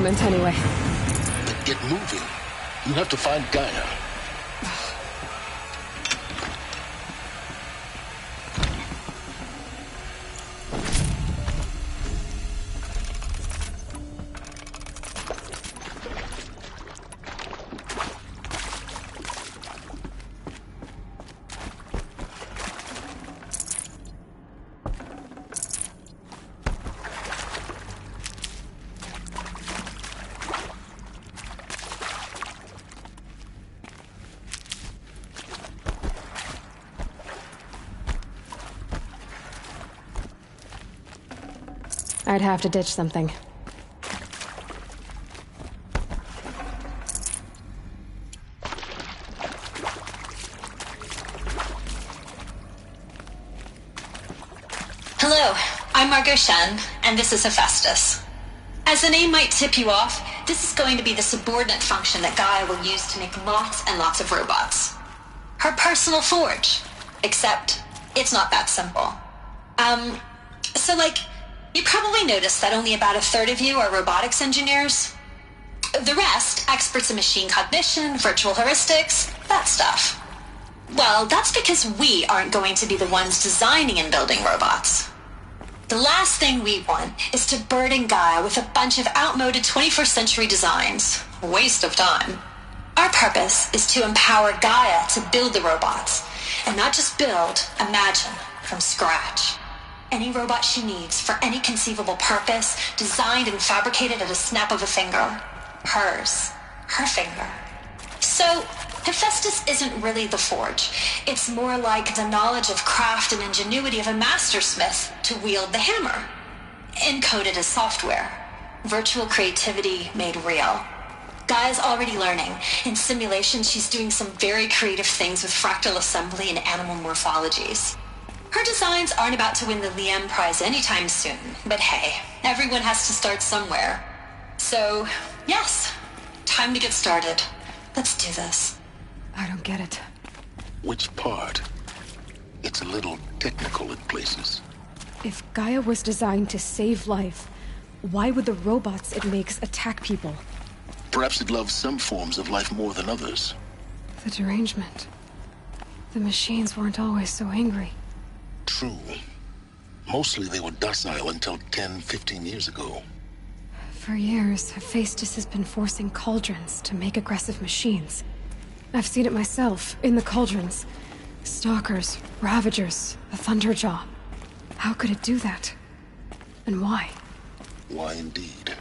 Speaker 1: moment, anyway.
Speaker 3: Then get moving. You have to find Gaia.
Speaker 1: I'd have to ditch something.
Speaker 17: Hello, I'm Margot Shen, and this is Hephaestus. As the name might tip you off, this is going to be the subordinate function that Gaia will use to make lots and lots of robots. Her personal forge. Except, it's not that simple. You probably noticed that only about a third of you are robotics engineers. The rest, experts in machine cognition, virtual heuristics, that stuff. Well, that's because we aren't going to be the ones designing and building robots. The last thing we want is to burden Gaia with a bunch of outmoded 21st century designs. A waste of time. Our purpose is to empower Gaia to build the robots, and not just build, imagine, from scratch. Any robot she needs for any conceivable purpose, designed and fabricated at a snap of a finger. Hers. Her finger. So, Hephaestus isn't really the forge. It's more like the knowledge of craft and ingenuity of a mastersmith to wield the hammer. Encoded as software. Virtual creativity made real. Gaia's already learning. In simulation, she's doing some very creative things with fractal assembly and animal morphologies. Her designs aren't about to win the Liam Prize anytime soon, but hey, everyone has to start somewhere. So, yes, time to get started. Let's do this.
Speaker 1: I don't get it.
Speaker 3: Which part? It's a little technical in places.
Speaker 1: If Gaia was designed to save life, why would the robots it makes attack people?
Speaker 3: Perhaps it loves some forms of life more than others.
Speaker 1: The derangement. The machines weren't always so angry.
Speaker 3: True. Mostly they were docile until 10, 15 years ago.
Speaker 1: For years, Hephaestus has been forcing cauldrons to make aggressive machines. I've seen it myself, in the cauldrons. Stalkers, Ravagers, a Thunderjaw. How could it do that? And why?
Speaker 3: Why indeed?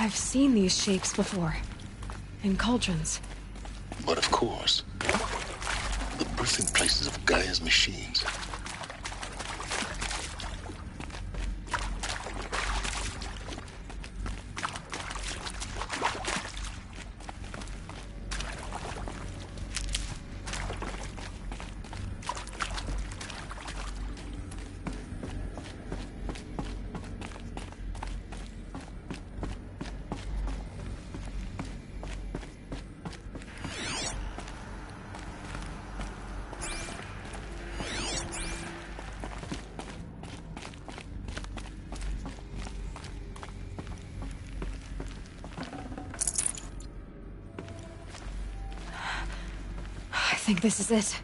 Speaker 1: I've seen these shapes before. In cauldrons.
Speaker 3: But of course, the birthing places of Gaia's machines.
Speaker 1: I think this is it.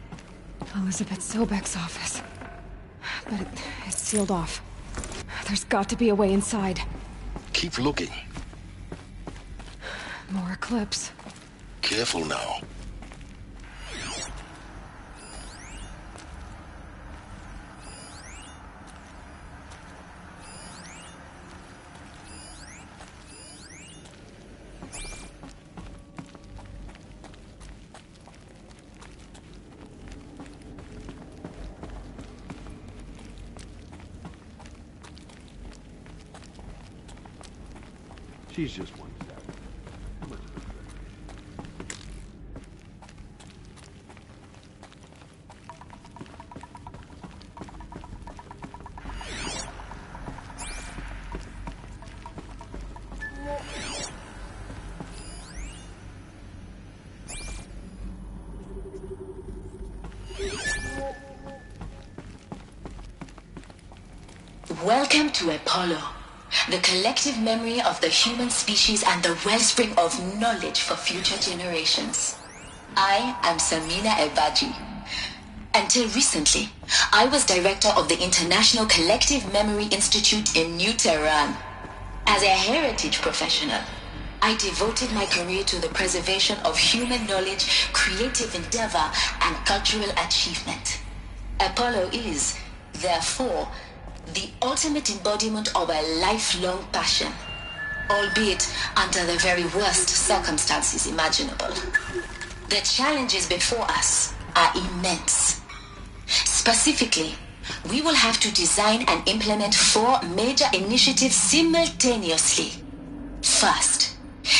Speaker 1: Elizabeth Sobek's office. But it's sealed off. There's got to be a way inside.
Speaker 3: Keep looking.
Speaker 1: More Eclipse.
Speaker 3: Careful now.
Speaker 4: She's just one step. How much of a
Speaker 15: Welcome to Apollo, the collective memory of the human species and the wellspring of knowledge for future generations. I am Samina Ebaji. Until recently, I was director of the International Collective Memory Institute in New Tehran. As a heritage professional, I devoted my career to the preservation of human knowledge, creative endeavor, and cultural achievement. Apollo is, therefore, the ultimate embodiment of a lifelong passion, albeit under the very worst circumstances imaginable. The challenges before us are immense. Specifically, we will have to design and implement 4 major initiatives simultaneously. First,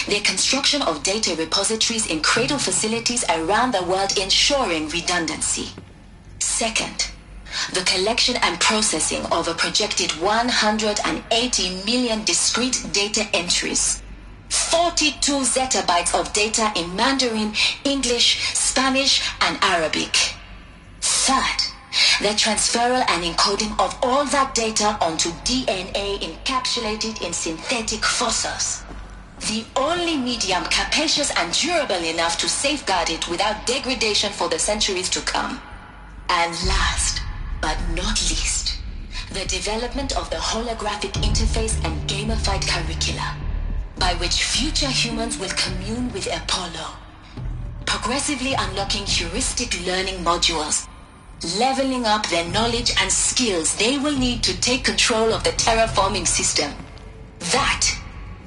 Speaker 15: the construction of data repositories in cradle facilities around the world, ensuring redundancy. Second, the collection and processing of a projected 180 million discrete data entries, 42 zettabytes of data in Mandarin, English, Spanish, and Arabic. Third, the transferal and encoding of all that data onto DNA encapsulated in synthetic fossils. The only medium capacious and durable enough to safeguard it without degradation for the centuries to come. And last, but not least, the development of the holographic interface and gamified curricula, by which future humans will commune with Apollo, progressively unlocking heuristic learning modules, leveling up their knowledge and skills they will need to take control of the terraforming system. That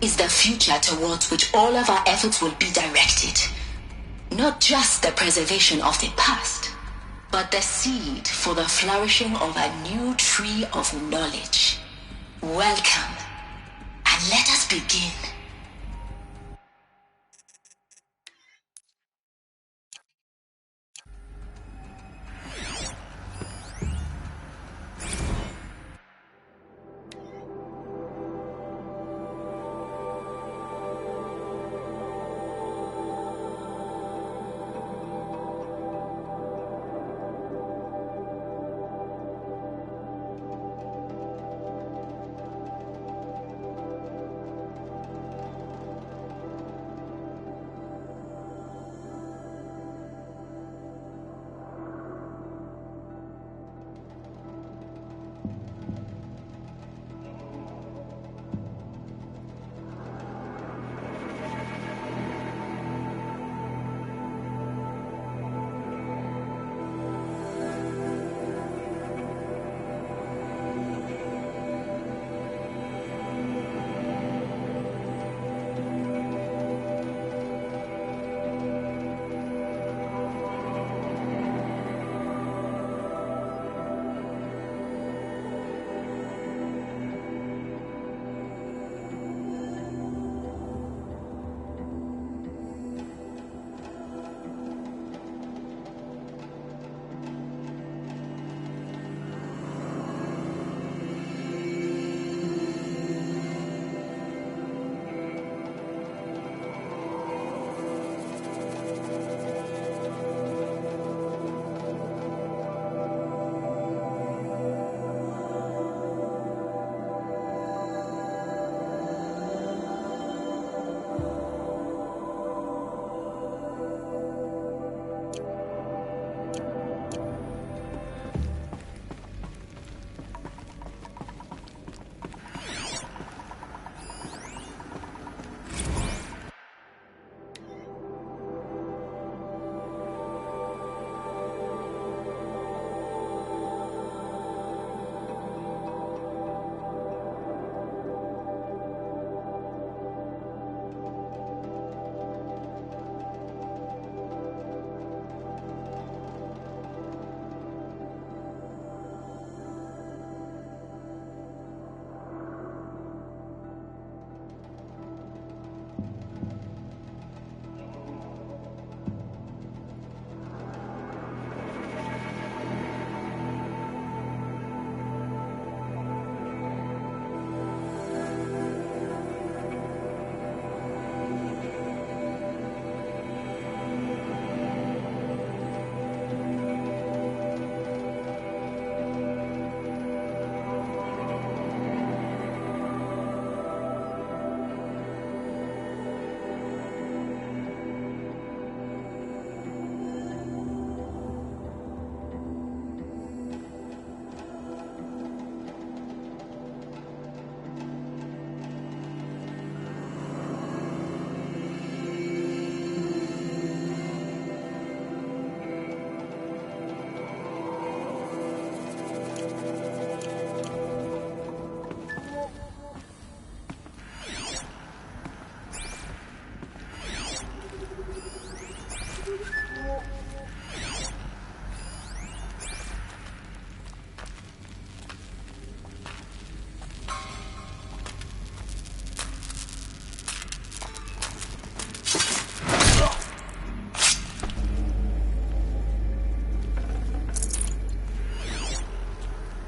Speaker 15: is the future towards which all of our efforts will be directed. Not just the preservation of the past, but the seed for the flourishing of a new tree of knowledge. Welcome, and let us begin.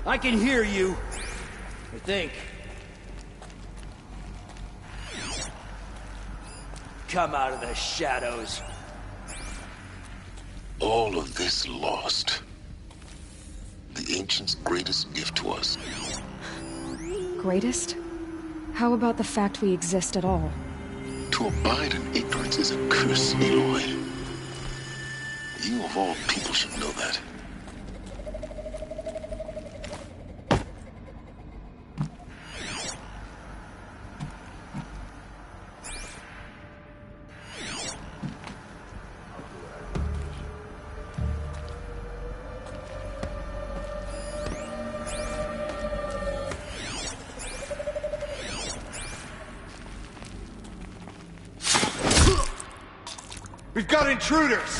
Speaker 10: I can hear you. I think. Come out of the shadows.
Speaker 3: All of this lost. The Ancients' greatest gift to us.
Speaker 1: Greatest? How about the fact we exist at all?
Speaker 3: To abide in ignorance is a curse, Aloy. You of all people should know that.
Speaker 5: We've got intruders!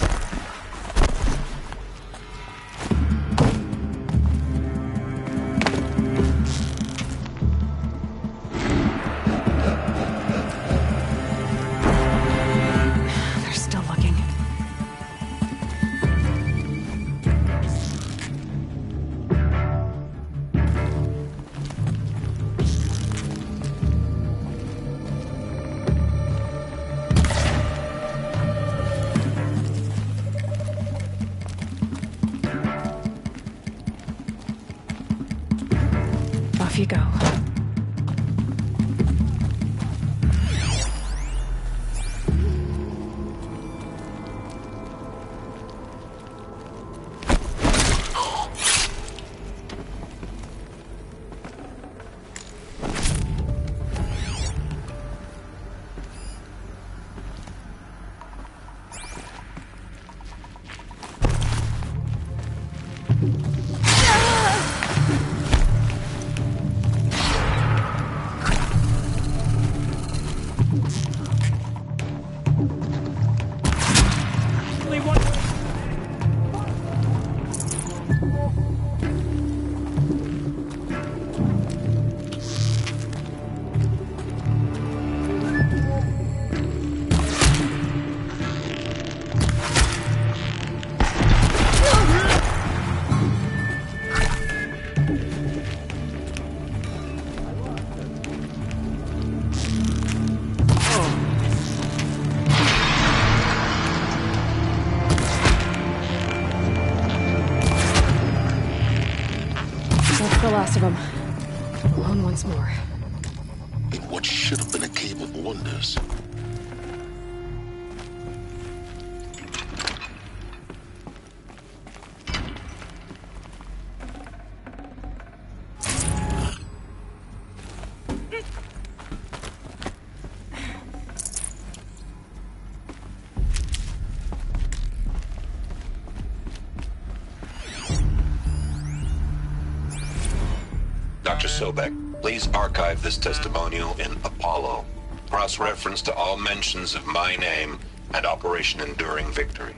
Speaker 1: They're still looking. Off you go. That's the last of them. Alone once more.
Speaker 3: In what should have been a cave of wonders.
Speaker 13: Dr. Sobek, please archive this testimonial in Apollo. Cross-reference to all mentions of my name and Operation Enduring Victory.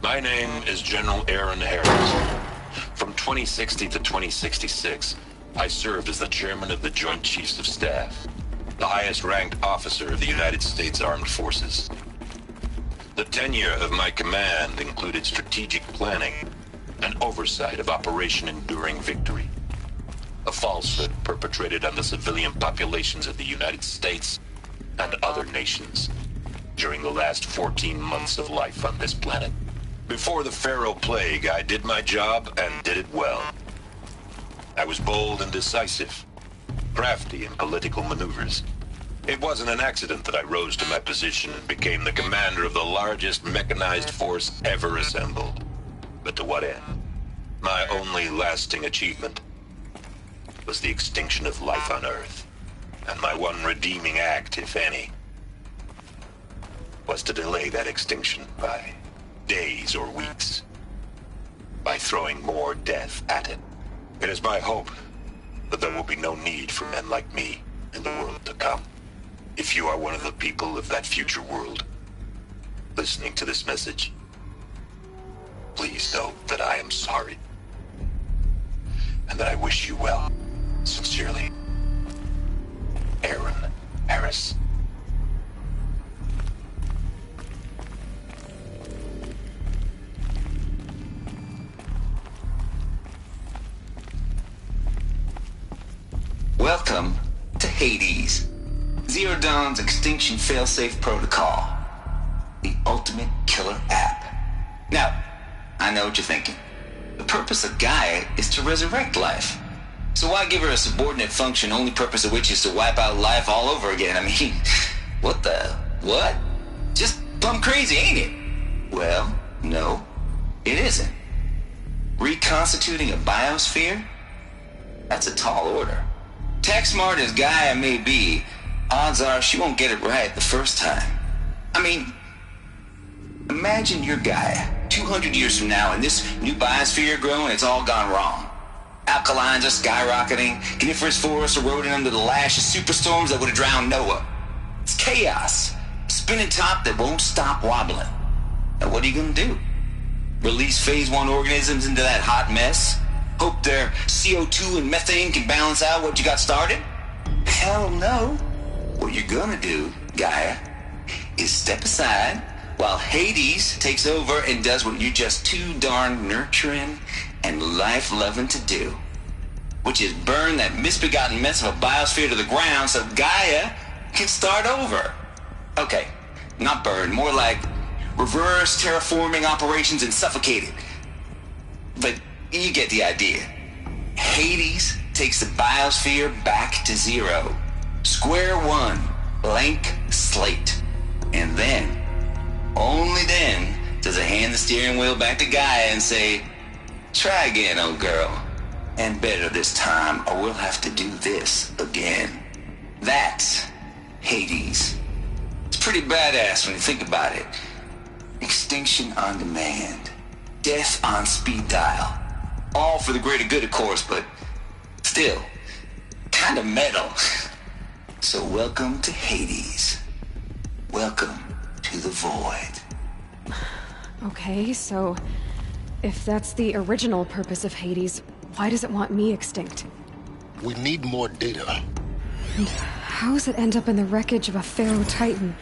Speaker 13: My name is General Aaron Harris. From 2060 to 2066, I served as the chairman of the Joint Chiefs of Staff, the highest-ranked officer of the United States Armed Forces. The tenure of my command included strategic planning and oversight of Operation Enduring Victory, a falsehood perpetrated on the civilian populations of the United States and other nations during the last 14 months of life on this planet. Before the Pharaoh Plague, I did my job and did it well. I was bold and decisive, crafty in political maneuvers. It wasn't an accident that I rose to my position and became the commander of the largest mechanized force ever assembled. But to what end? My only lasting achievement was the extinction of life on Earth. And my one redeeming act, if any, was to delay that extinction by days or weeks, by throwing more death at it. It is my hope that there will be no need for men like me in the world to come. If you are one of the people of that future world listening to this message, please know that I am sorry, and that I wish you well. Sincerely, Aaron Harris.
Speaker 18: Welcome to Hades, Zero Dawn's extinction failsafe protocol. The ultimate killer app. Now, I know what you're thinking. The purpose of Gaia is to resurrect life. So why give her a subordinate function, only purpose of which is to wipe out life all over again? I mean, what? Just plumb crazy, ain't it? Well, no, it isn't. Reconstituting a biosphere? That's a tall order. Tech smart as Gaia may be, odds are she won't get it right the first time. I mean, imagine you're Gaia, 200 years from now, and this new biosphere growing, it's all gone wrong. Alkalines are skyrocketing, coniferous forests eroding under the lash of superstorms that would have drowned Noah. It's chaos, spinning top that won't stop wobbling. Now what are you gonna do? Release phase 1 organisms into that hot mess? Hope their CO2 and methane can balance out what you got started? Hell no. What you're gonna do, Gaia, is step aside while Hades takes over and does what you're just too darn nurturing and life-loving to do, which is burn that misbegotten mess of a biosphere to the ground so Gaia can start over. Okay, not burn, more like reverse terraforming operations and suffocate it. But you get the idea. Hades takes the biosphere back to zero. Square one, blank slate. And then, only then, does it hand the steering wheel back to Gaia and say, try again, old girl. And better this time, or we'll have to do this again. That's Hades. It's pretty badass when you think about it. Extinction on demand. Death on speed dial. All for the greater good, of course, but still, kind of metal. So welcome to Hades. Welcome to the void.
Speaker 1: Okay, so if that's the original purpose of Hades, why does it want me extinct?
Speaker 3: We need more data.
Speaker 1: And how does it end up in the wreckage of a Pharaoh Titan?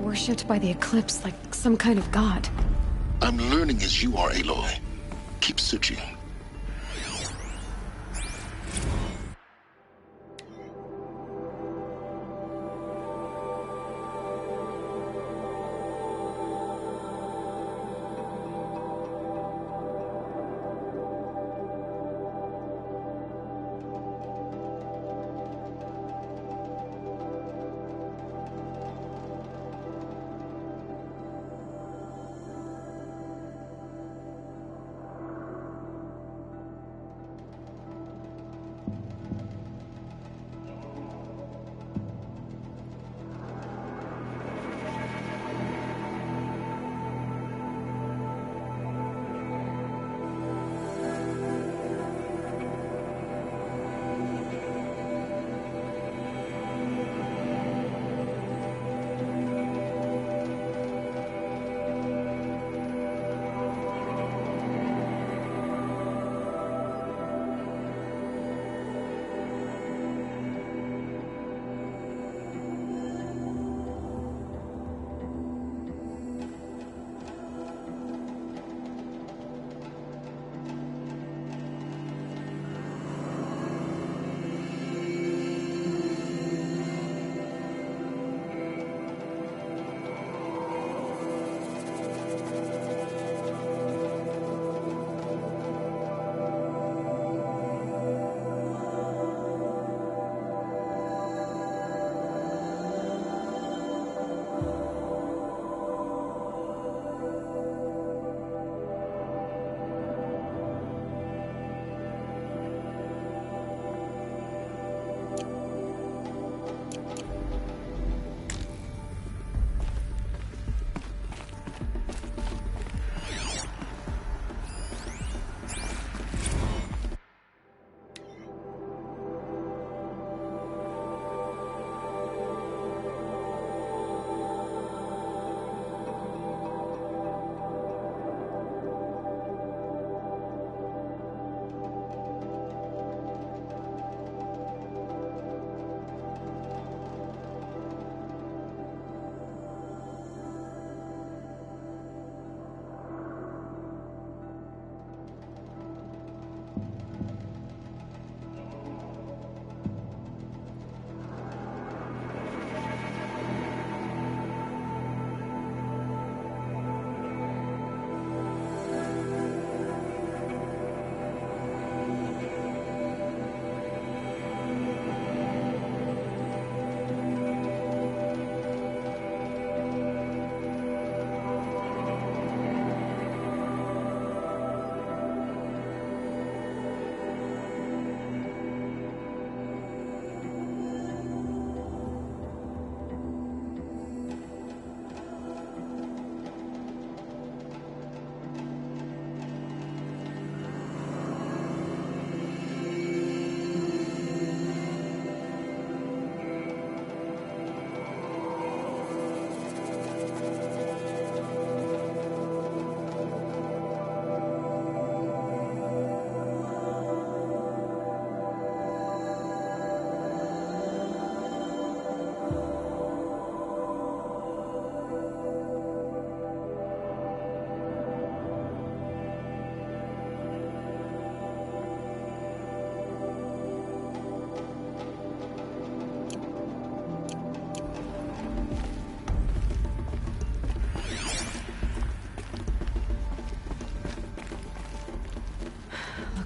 Speaker 1: Worshipped by the Eclipse like some kind of god.
Speaker 3: I'm learning as you are, Aloy. Keep searching.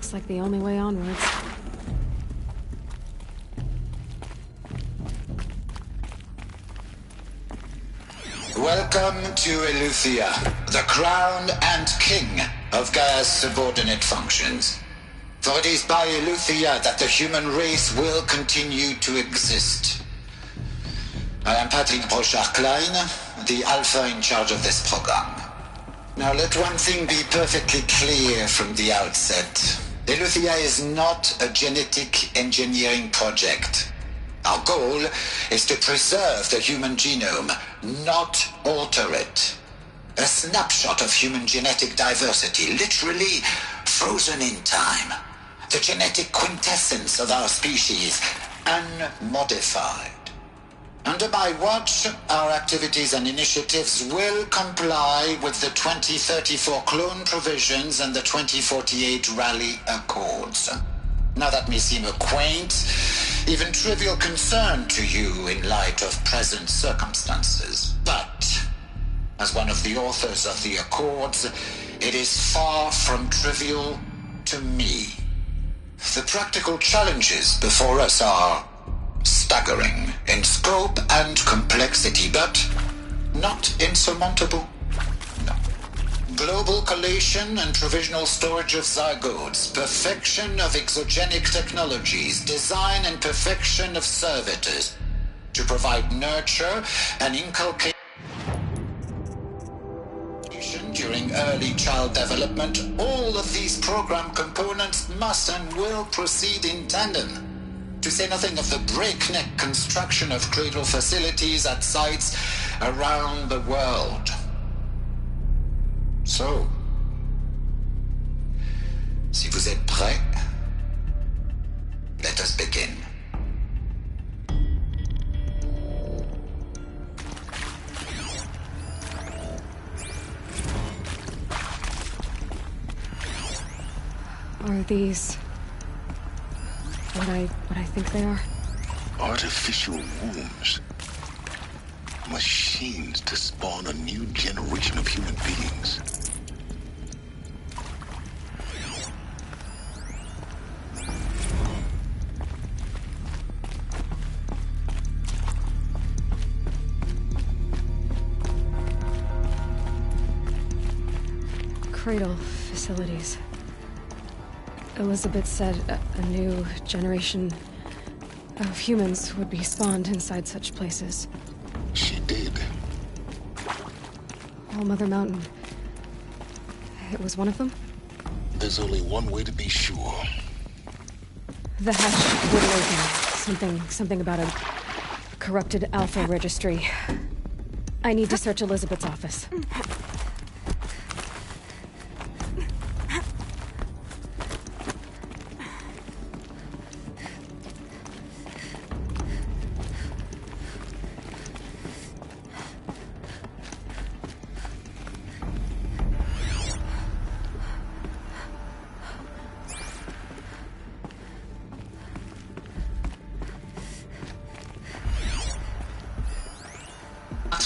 Speaker 1: Looks like the only way onwards.
Speaker 20: Welcome to Eleuthia, the crown and king of Gaia's subordinate functions. For it is by Eleuthia that the human race will continue to exist. I am Patrick Brochard-Klein, the Alpha in charge of this program. Now let one thing be perfectly clear from the outset. Eleuthia is not a genetic engineering project. Our goal is to preserve the human genome, not alter it. A snapshot of human genetic diversity, literally frozen in time. The genetic quintessence of our species, unmodified. Under my watch, our activities and initiatives will comply with the 2034 clone provisions and the 2048 Raleigh Accords. Now that may seem a quaint, even trivial concern to you in light of present circumstances, but as one of the authors of the Accords, it is far from trivial to me. The practical challenges before us are staggering in scope and complexity, but not insurmountable. No. Global collation and provisional storage of zygotes, perfection of exogenic technologies, design and perfection of servitors to provide nurture and inculcation during early child development. All of these program components must and will proceed in tandem. To say nothing of the breakneck construction of cradle facilities at sites around the world. So, si vous êtes prêts, let us begin.
Speaker 1: Are these what I think they are?
Speaker 3: Artificial wombs. Machines to spawn a new generation of human beings.
Speaker 1: Cradle facilities. Elizabeth said a new generation of humans would be spawned inside such places.
Speaker 3: She did.
Speaker 1: All Mother Mountain. It was one of them?
Speaker 3: There's only one way to be sure.
Speaker 1: The hatch wouldn't open. Something about a corrupted Alpha registry. I need to search Elizabeth's office.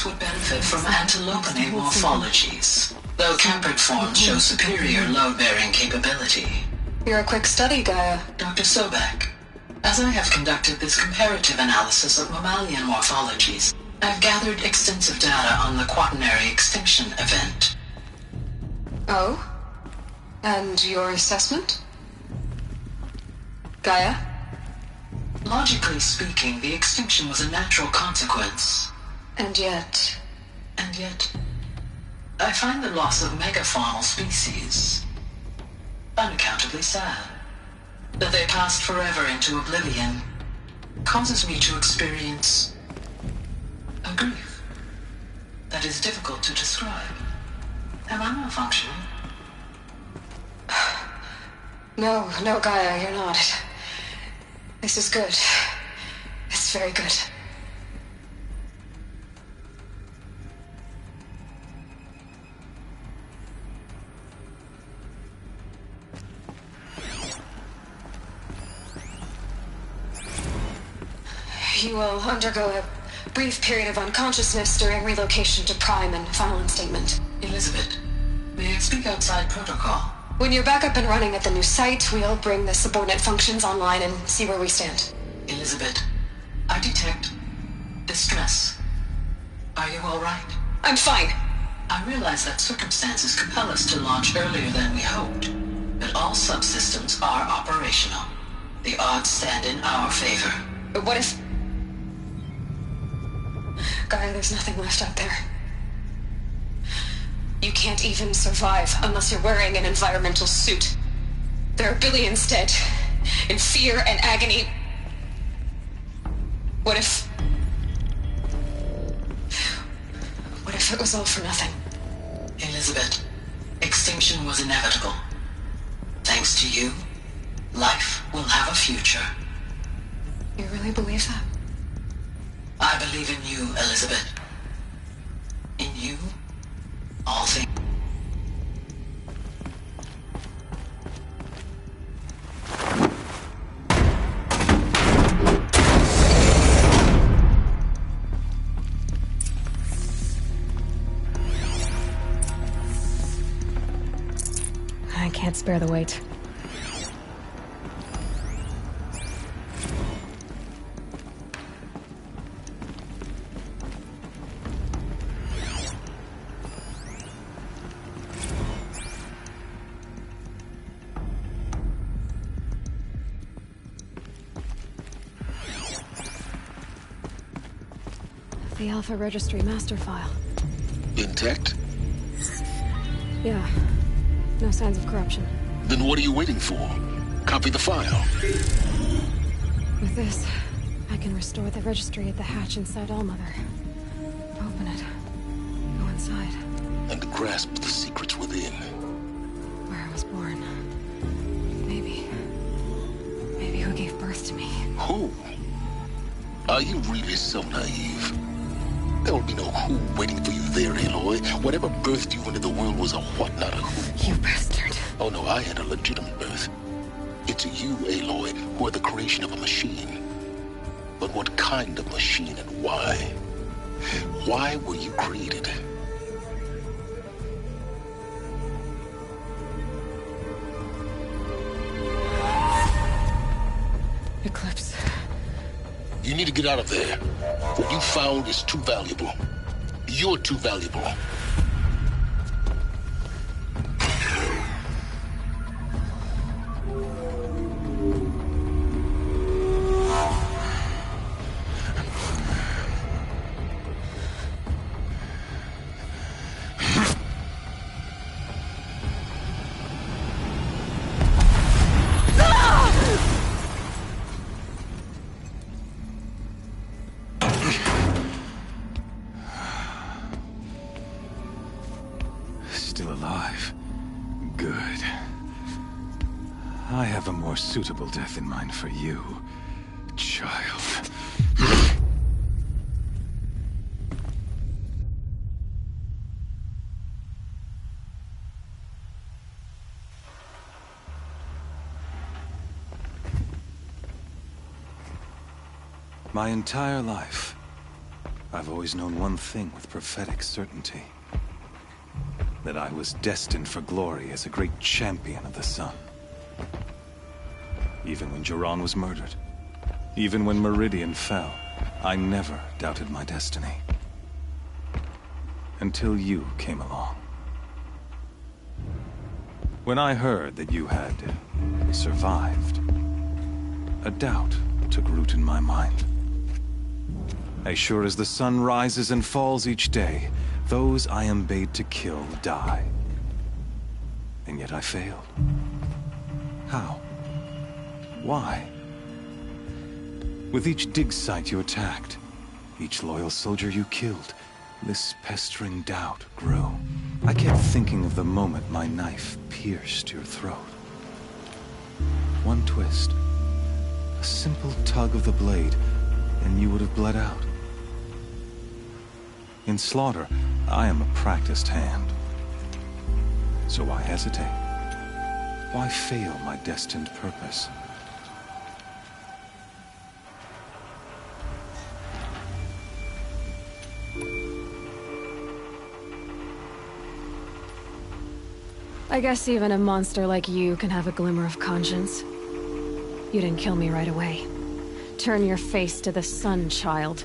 Speaker 15: Would benefit from antilopinate morphologies, though Campert forms show superior load-bearing capability. You're a quick study, Gaia. Dr. Sobek, as I have conducted this comparative analysis of mammalian morphologies, I've gathered extensive data on the quaternary extinction event. Oh? And your assessment? Gaia? Logically speaking, the extinction was a natural consequence. And yet, I find the loss of megafaunal species unaccountably sad. That they passed forever into oblivion causes me to experience a grief that is difficult to describe. Am I malfunctioning? No, Gaia, you're not. This is good. It's very good. You will undergo a brief period of unconsciousness during relocation to Prime and final instatement. Elizabeth, may I speak outside protocol?
Speaker 19: When you're back up and running at the new site, we'll bring the subordinate functions online and see where we stand.
Speaker 15: Elizabeth, I detect distress. Are you all right?
Speaker 19: I'm fine.
Speaker 15: I realize that circumstances compel us to launch earlier than we hoped, but all subsystems are operational. The odds stand in our favor.
Speaker 19: But what if... Gaia, there's nothing left out there. You can't even survive unless you're wearing an environmental suit. There are billions dead, in fear and agony. What if it was all for nothing?
Speaker 15: Elizabeth, extinction was inevitable. Thanks to you, life will have a future.
Speaker 19: You really believe that?
Speaker 15: I believe in you, Elizabeth. In you, all things.
Speaker 1: I can't spare the weight. The Alpha Registry master file.
Speaker 3: Intact?
Speaker 1: Yeah. No signs of corruption.
Speaker 3: Then what are you waiting for? Copy the file.
Speaker 1: With this, I can restore the registry at the hatch inside Allmother. Open it. Go inside.
Speaker 3: And grasp the secrets within.
Speaker 1: Where I was born. Maybe who gave birth to me.
Speaker 3: Who? Are you really so naive? There will be no who waiting for you there, Aloy. Whatever birthed you into the world was a what, not a who.
Speaker 1: You bastard.
Speaker 3: Oh no, I had a legitimate birth. It's you, Aloy, who are the creation of a machine. But what kind of machine and why? Why were you created?
Speaker 1: Eclipse.
Speaker 3: You need to get out of there. What you found is too valuable. You're too valuable.
Speaker 4: Still alive. Good. I have a more suitable death in mind for you, child. My entire life, I've always known one thing with prophetic certainty. That I was destined for glory as a great champion of the sun. Even when Jiran was murdered, even when Meridian fell, I never doubted my destiny. Until you came along. When I heard that you had survived, a doubt took root in my mind. As sure as the sun rises and falls each day, those I am bade to kill die. And yet I failed. How? Why? With each dig site you attacked, each loyal soldier you killed, this pestering doubt grew. I kept thinking of the moment my knife pierced your throat. One twist, a simple tug of the blade, and you would have bled out. In slaughter, I am a practiced hand. So why hesitate? Why fail my destined purpose?
Speaker 1: I guess even a monster like you can have a glimmer of conscience. You didn't kill me right away. Turn your face to the sun, child.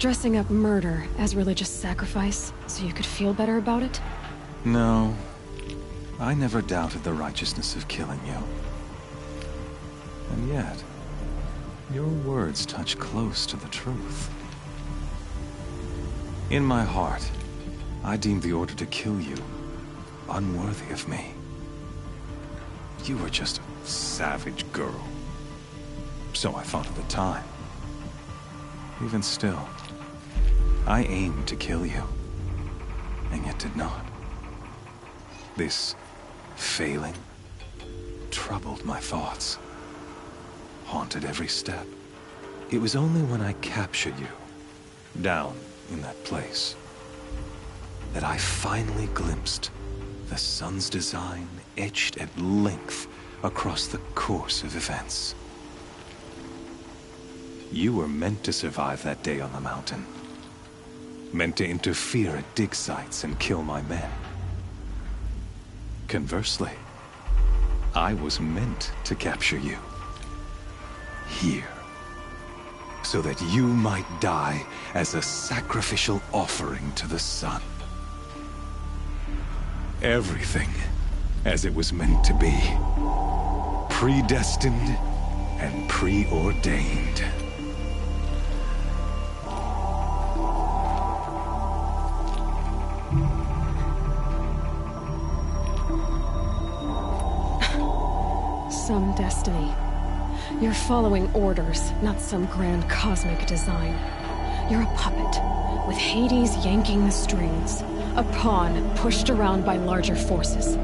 Speaker 1: Dressing up murder as religious sacrifice so you could feel better about it?
Speaker 4: No. I never doubted the righteousness of killing you. And yet, your words touch close to the truth. In my heart, I deemed the order to kill you unworthy of me. You were just a savage girl. So I thought at the time. Even still, I aimed to kill you, and yet did not. This failing troubled my thoughts, haunted every step. It was only when I captured you, down in that place, that I finally glimpsed the sun's design etched at length across the course of events. You were meant to survive that day on the mountain. Meant to interfere at dig sites and kill my men. Conversely, I was meant to capture you. Here. So that you might die as a sacrificial offering to the sun. Everything as it was meant to be. Predestined and preordained.
Speaker 1: Some destiny. You're following orders, not some grand cosmic design. You're a puppet, with Hades yanking the strings. A pawn pushed around by larger forces.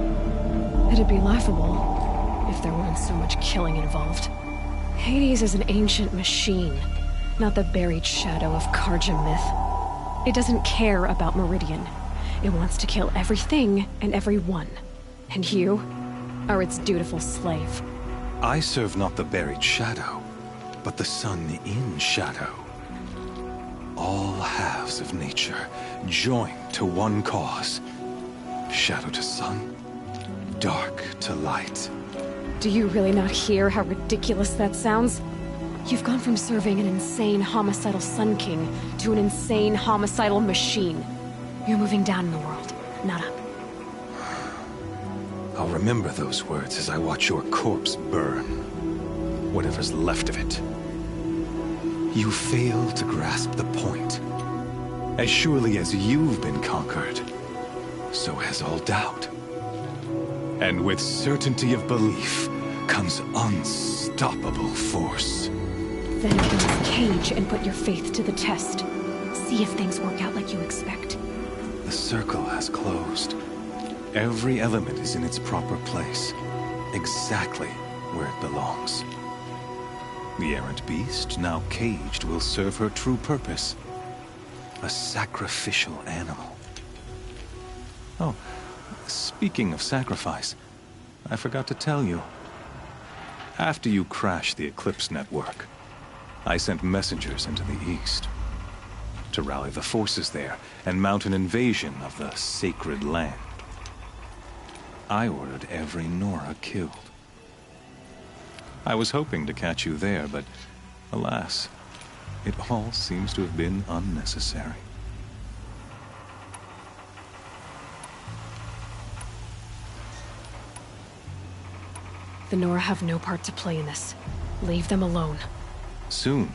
Speaker 1: It'd be laughable if there weren't so much killing involved. Hades is an ancient machine, not the buried shadow of Carja myth. It doesn't care about Meridian. It wants to kill everything and everyone. And you are its dutiful slave.
Speaker 4: I serve not the buried shadow, but the sun in shadow. All halves of nature joined to one cause. Shadow to sun, dark to light.
Speaker 1: Do you really not hear how ridiculous that sounds? You've gone from serving an insane homicidal Sun King to an insane homicidal machine. You're moving down in the world, not up.
Speaker 4: I'll remember those words as I watch your corpse burn. Whatever's left of it. You fail to grasp the point. As surely as you've been conquered, so has all doubt. And with certainty of belief comes unstoppable force.
Speaker 1: Then enter this cage and put your faith to the test. See if things work out like you expect.
Speaker 4: The circle has closed. Every element is in its proper place, exactly where it belongs. The errant beast, now caged, will serve her true purpose. A sacrificial animal. Oh, speaking of sacrifice, I forgot to tell you. After you crashed the Eclipse network, I sent messengers into the east to rally the forces there and mount an invasion of the sacred land. I ordered every Nora killed. I was hoping to catch you there, but alas, it all seems to have been unnecessary.
Speaker 1: The Nora have no part to play in this. Leave them alone.
Speaker 4: Soon,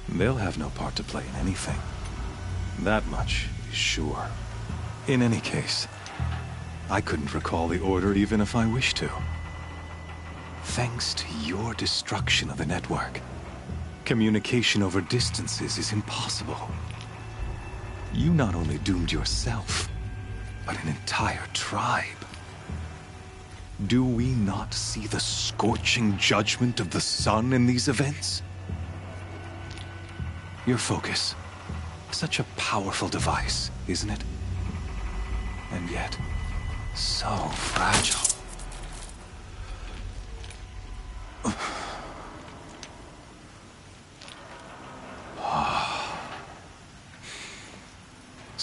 Speaker 4: they'll have no part to play in anything. That much is sure. In any case, I couldn't recall the order even if I wished to. Thanks to your destruction of the network, communication over distances is impossible. You not only doomed yourself, but an entire tribe. Do we not see the scorching judgment of the sun in these events? Your focus, such a powerful device, isn't it? And yet, so fragile.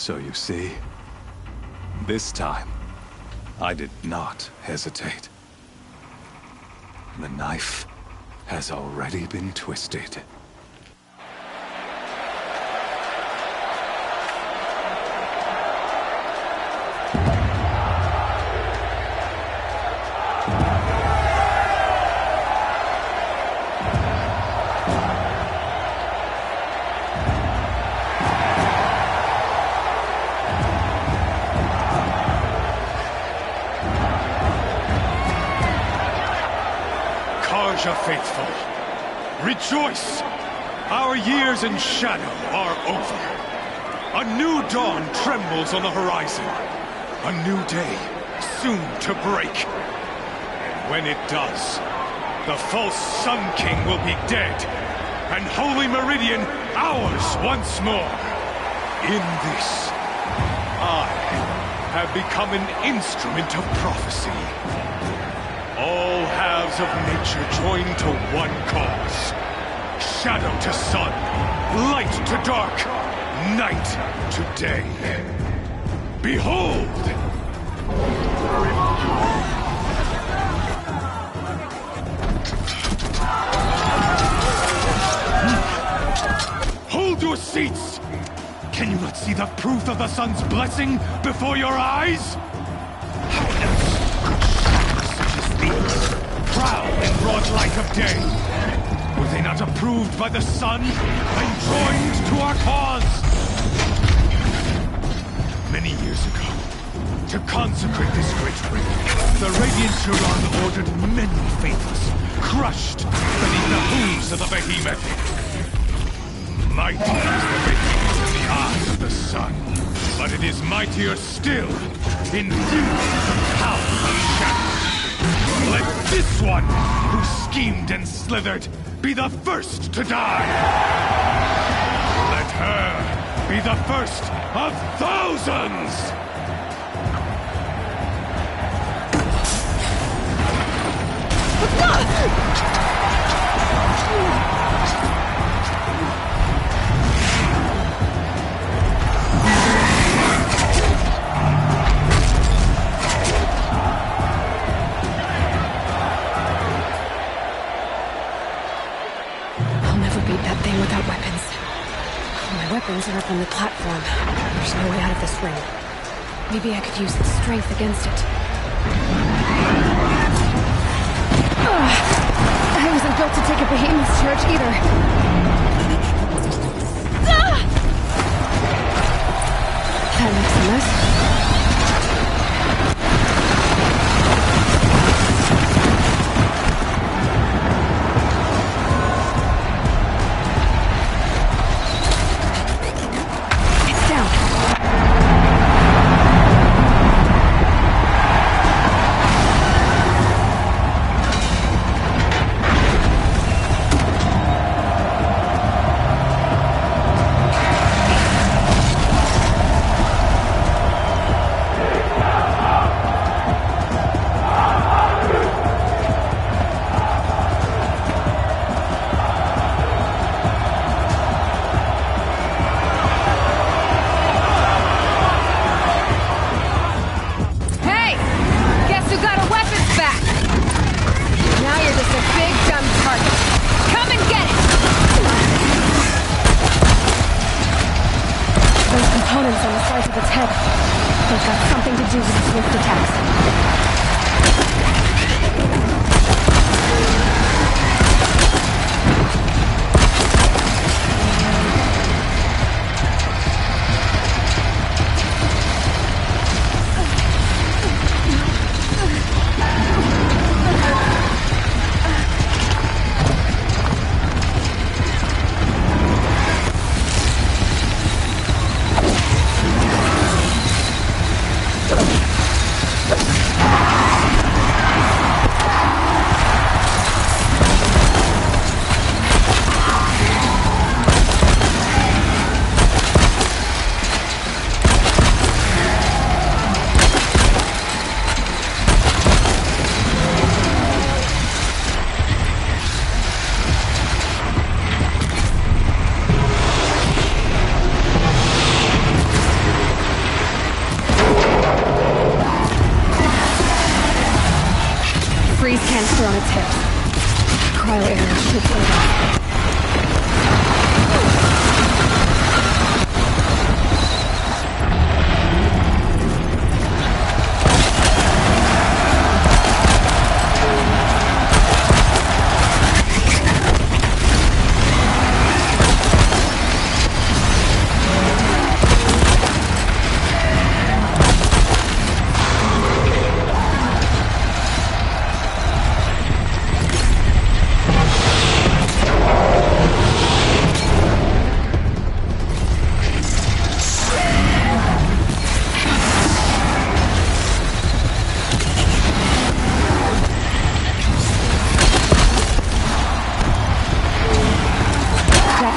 Speaker 4: So you see, this time, I did not hesitate. The knife has already been twisted.
Speaker 5: Karja faithful, rejoice! Our years in shadow are over. A new dawn trembles on the horizon. A new day soon to break. And when it does, the false Sun King will be dead, and Holy Meridian ours once more. In this, I have become an instrument of prophecy. All halves of nature join to one cause. Shadow to sun, light to dark, night to day. Behold! Hold your seats! Can you not see the proof of the sun's blessing before your eyes? Proud in broad light of day. Were they not approved by the sun and joined to our cause? Many years ago, to consecrate this great ring, the Radiant Turan ordered many faithless, crushed beneath the hooves of the behemoth. Mighty is the behemoth in the eyes of the sun, but it is mightier still, infused with the power of shadow. Let this one, who schemed and slithered, be the first to die! Let her be the first of thousands!
Speaker 1: Without weapons. My weapons are up on the platform. There's no way out of this ring. Maybe I could use its strength against it. I wasn't built to take a behemoth's charge either. That makes a mess. Canister on its hips. Cryo arrow should slow down.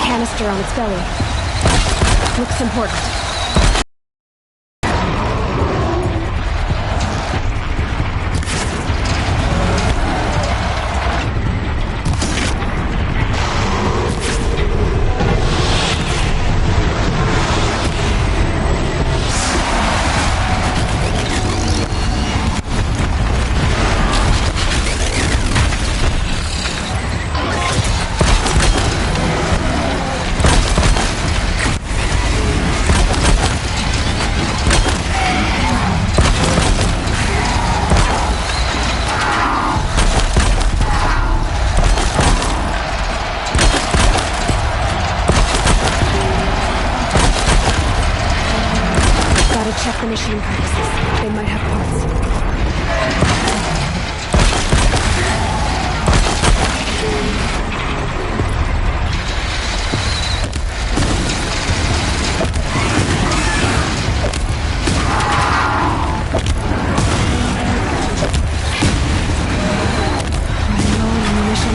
Speaker 1: Canister on its belly. Looks important. Check the machine purposes. They might have parts. Running low on ammunition.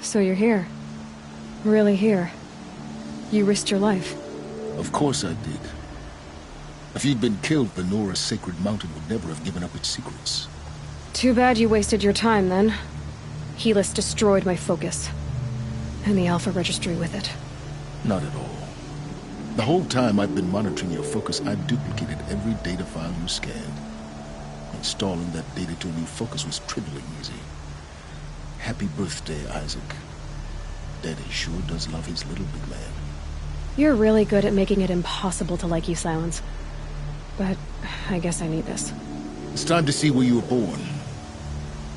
Speaker 1: So you're here. Really here. You risked your life.
Speaker 3: Of course I did. If you'd been killed, the Nora's sacred mountain would never have given up its secrets.
Speaker 1: Too bad you wasted your time, then. Helis destroyed my focus. And the Alpha Registry with it.
Speaker 3: Not at all. The whole time I've been monitoring your focus, I've duplicated every data file you scanned. Installing that data to a new focus was trivially easy. Happy birthday, Isaac. Daddy sure does love his little big man.
Speaker 1: You're really good at making it impossible to like you, Silence. But I guess I need this.
Speaker 3: It's time to see where you were born.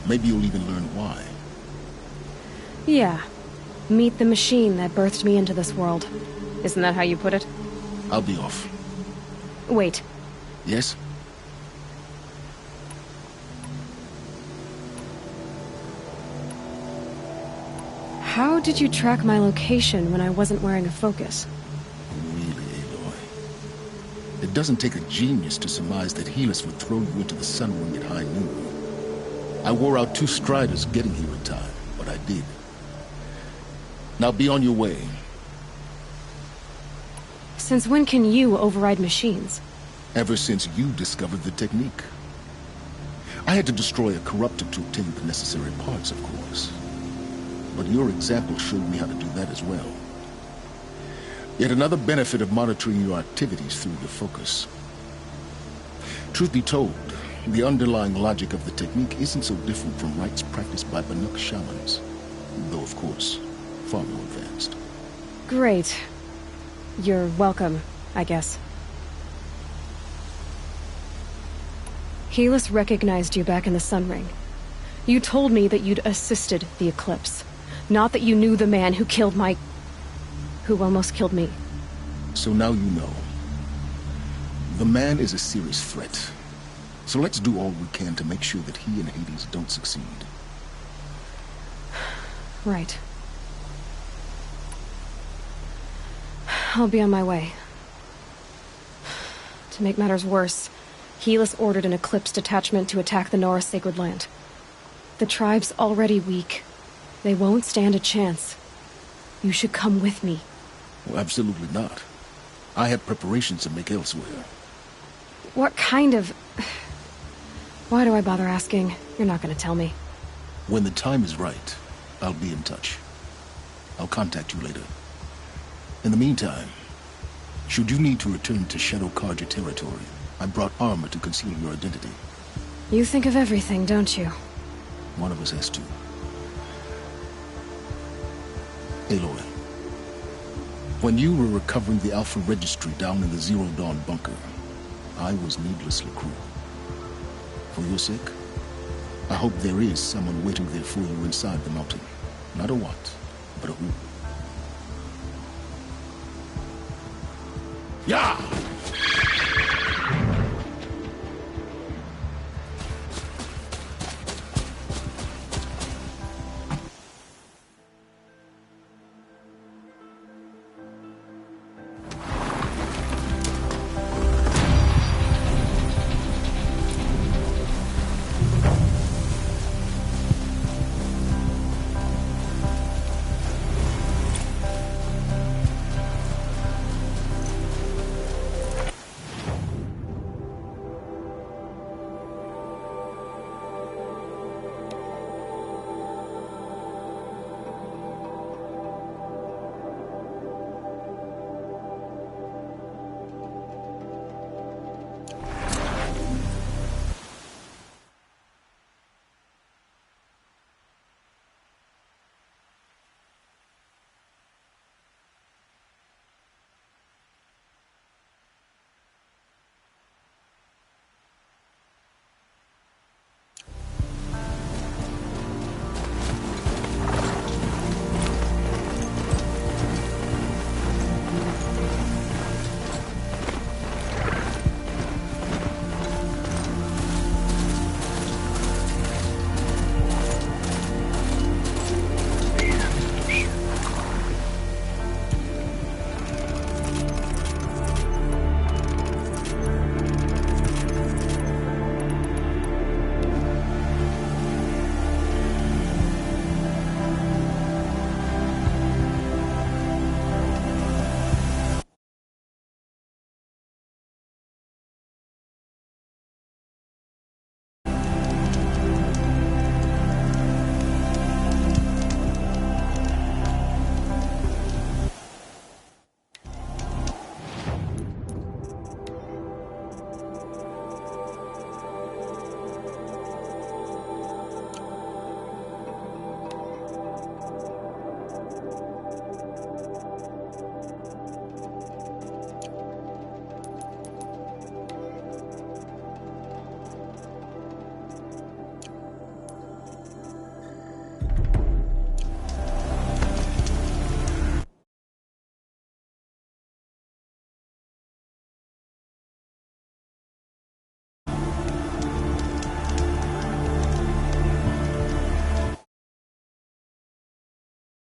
Speaker 3: Maybe you'll even learn why.
Speaker 1: Yeah. Meet the machine that birthed me into this world. Isn't that how you put it?
Speaker 3: I'll be off.
Speaker 1: Wait.
Speaker 3: Yes?
Speaker 1: How did you track my location when I wasn't wearing a focus?
Speaker 3: Really, Aloy? It doesn't take a genius to surmise that Helis would throw you into the Sun Ring at high noon. I wore out 2 Striders getting here in time, but I did. Now be on your way.
Speaker 1: Since when can you override machines?
Speaker 3: Ever since you discovered the technique. I had to destroy a corruptor to obtain the necessary parts, of course. But your example showed me how to do that as well. Yet another benefit of monitoring your activities through your focus. Truth be told, the underlying logic of the technique isn't so different from rites practiced by Banuk shamans. Though, of course, far more advanced.
Speaker 1: Great. You're welcome, I guess. Helis recognized you back in the Sun Ring. You told me that you'd assisted the Eclipse. Not that you knew the man who killed who almost killed me.
Speaker 3: So now you know. The man is a serious threat. So let's do all we can to make sure that he and Hades don't succeed.
Speaker 1: Right. I'll be on my way. To make matters worse, Helis ordered an Eclipse detachment to attack the Nora Sacred Land. The tribe's already weak. They won't stand a chance. You should come with me.
Speaker 3: Well, absolutely not. I have preparations to make elsewhere.
Speaker 1: What kind of... Why do I bother asking? You're not gonna tell me.
Speaker 3: When the time is right, I'll be in touch. I'll contact you later. In the meantime, should you need to return to Shadow Carja territory, I brought armor to conceal your identity.
Speaker 1: You think of everything, don't you?
Speaker 3: One of us has to. Aloy, when you were recovering the Alpha Registry down in the Zero Dawn bunker, I was needlessly cruel. For your sake, I hope there is someone waiting there for you inside the mountain. Not a what, but a who. Yeah!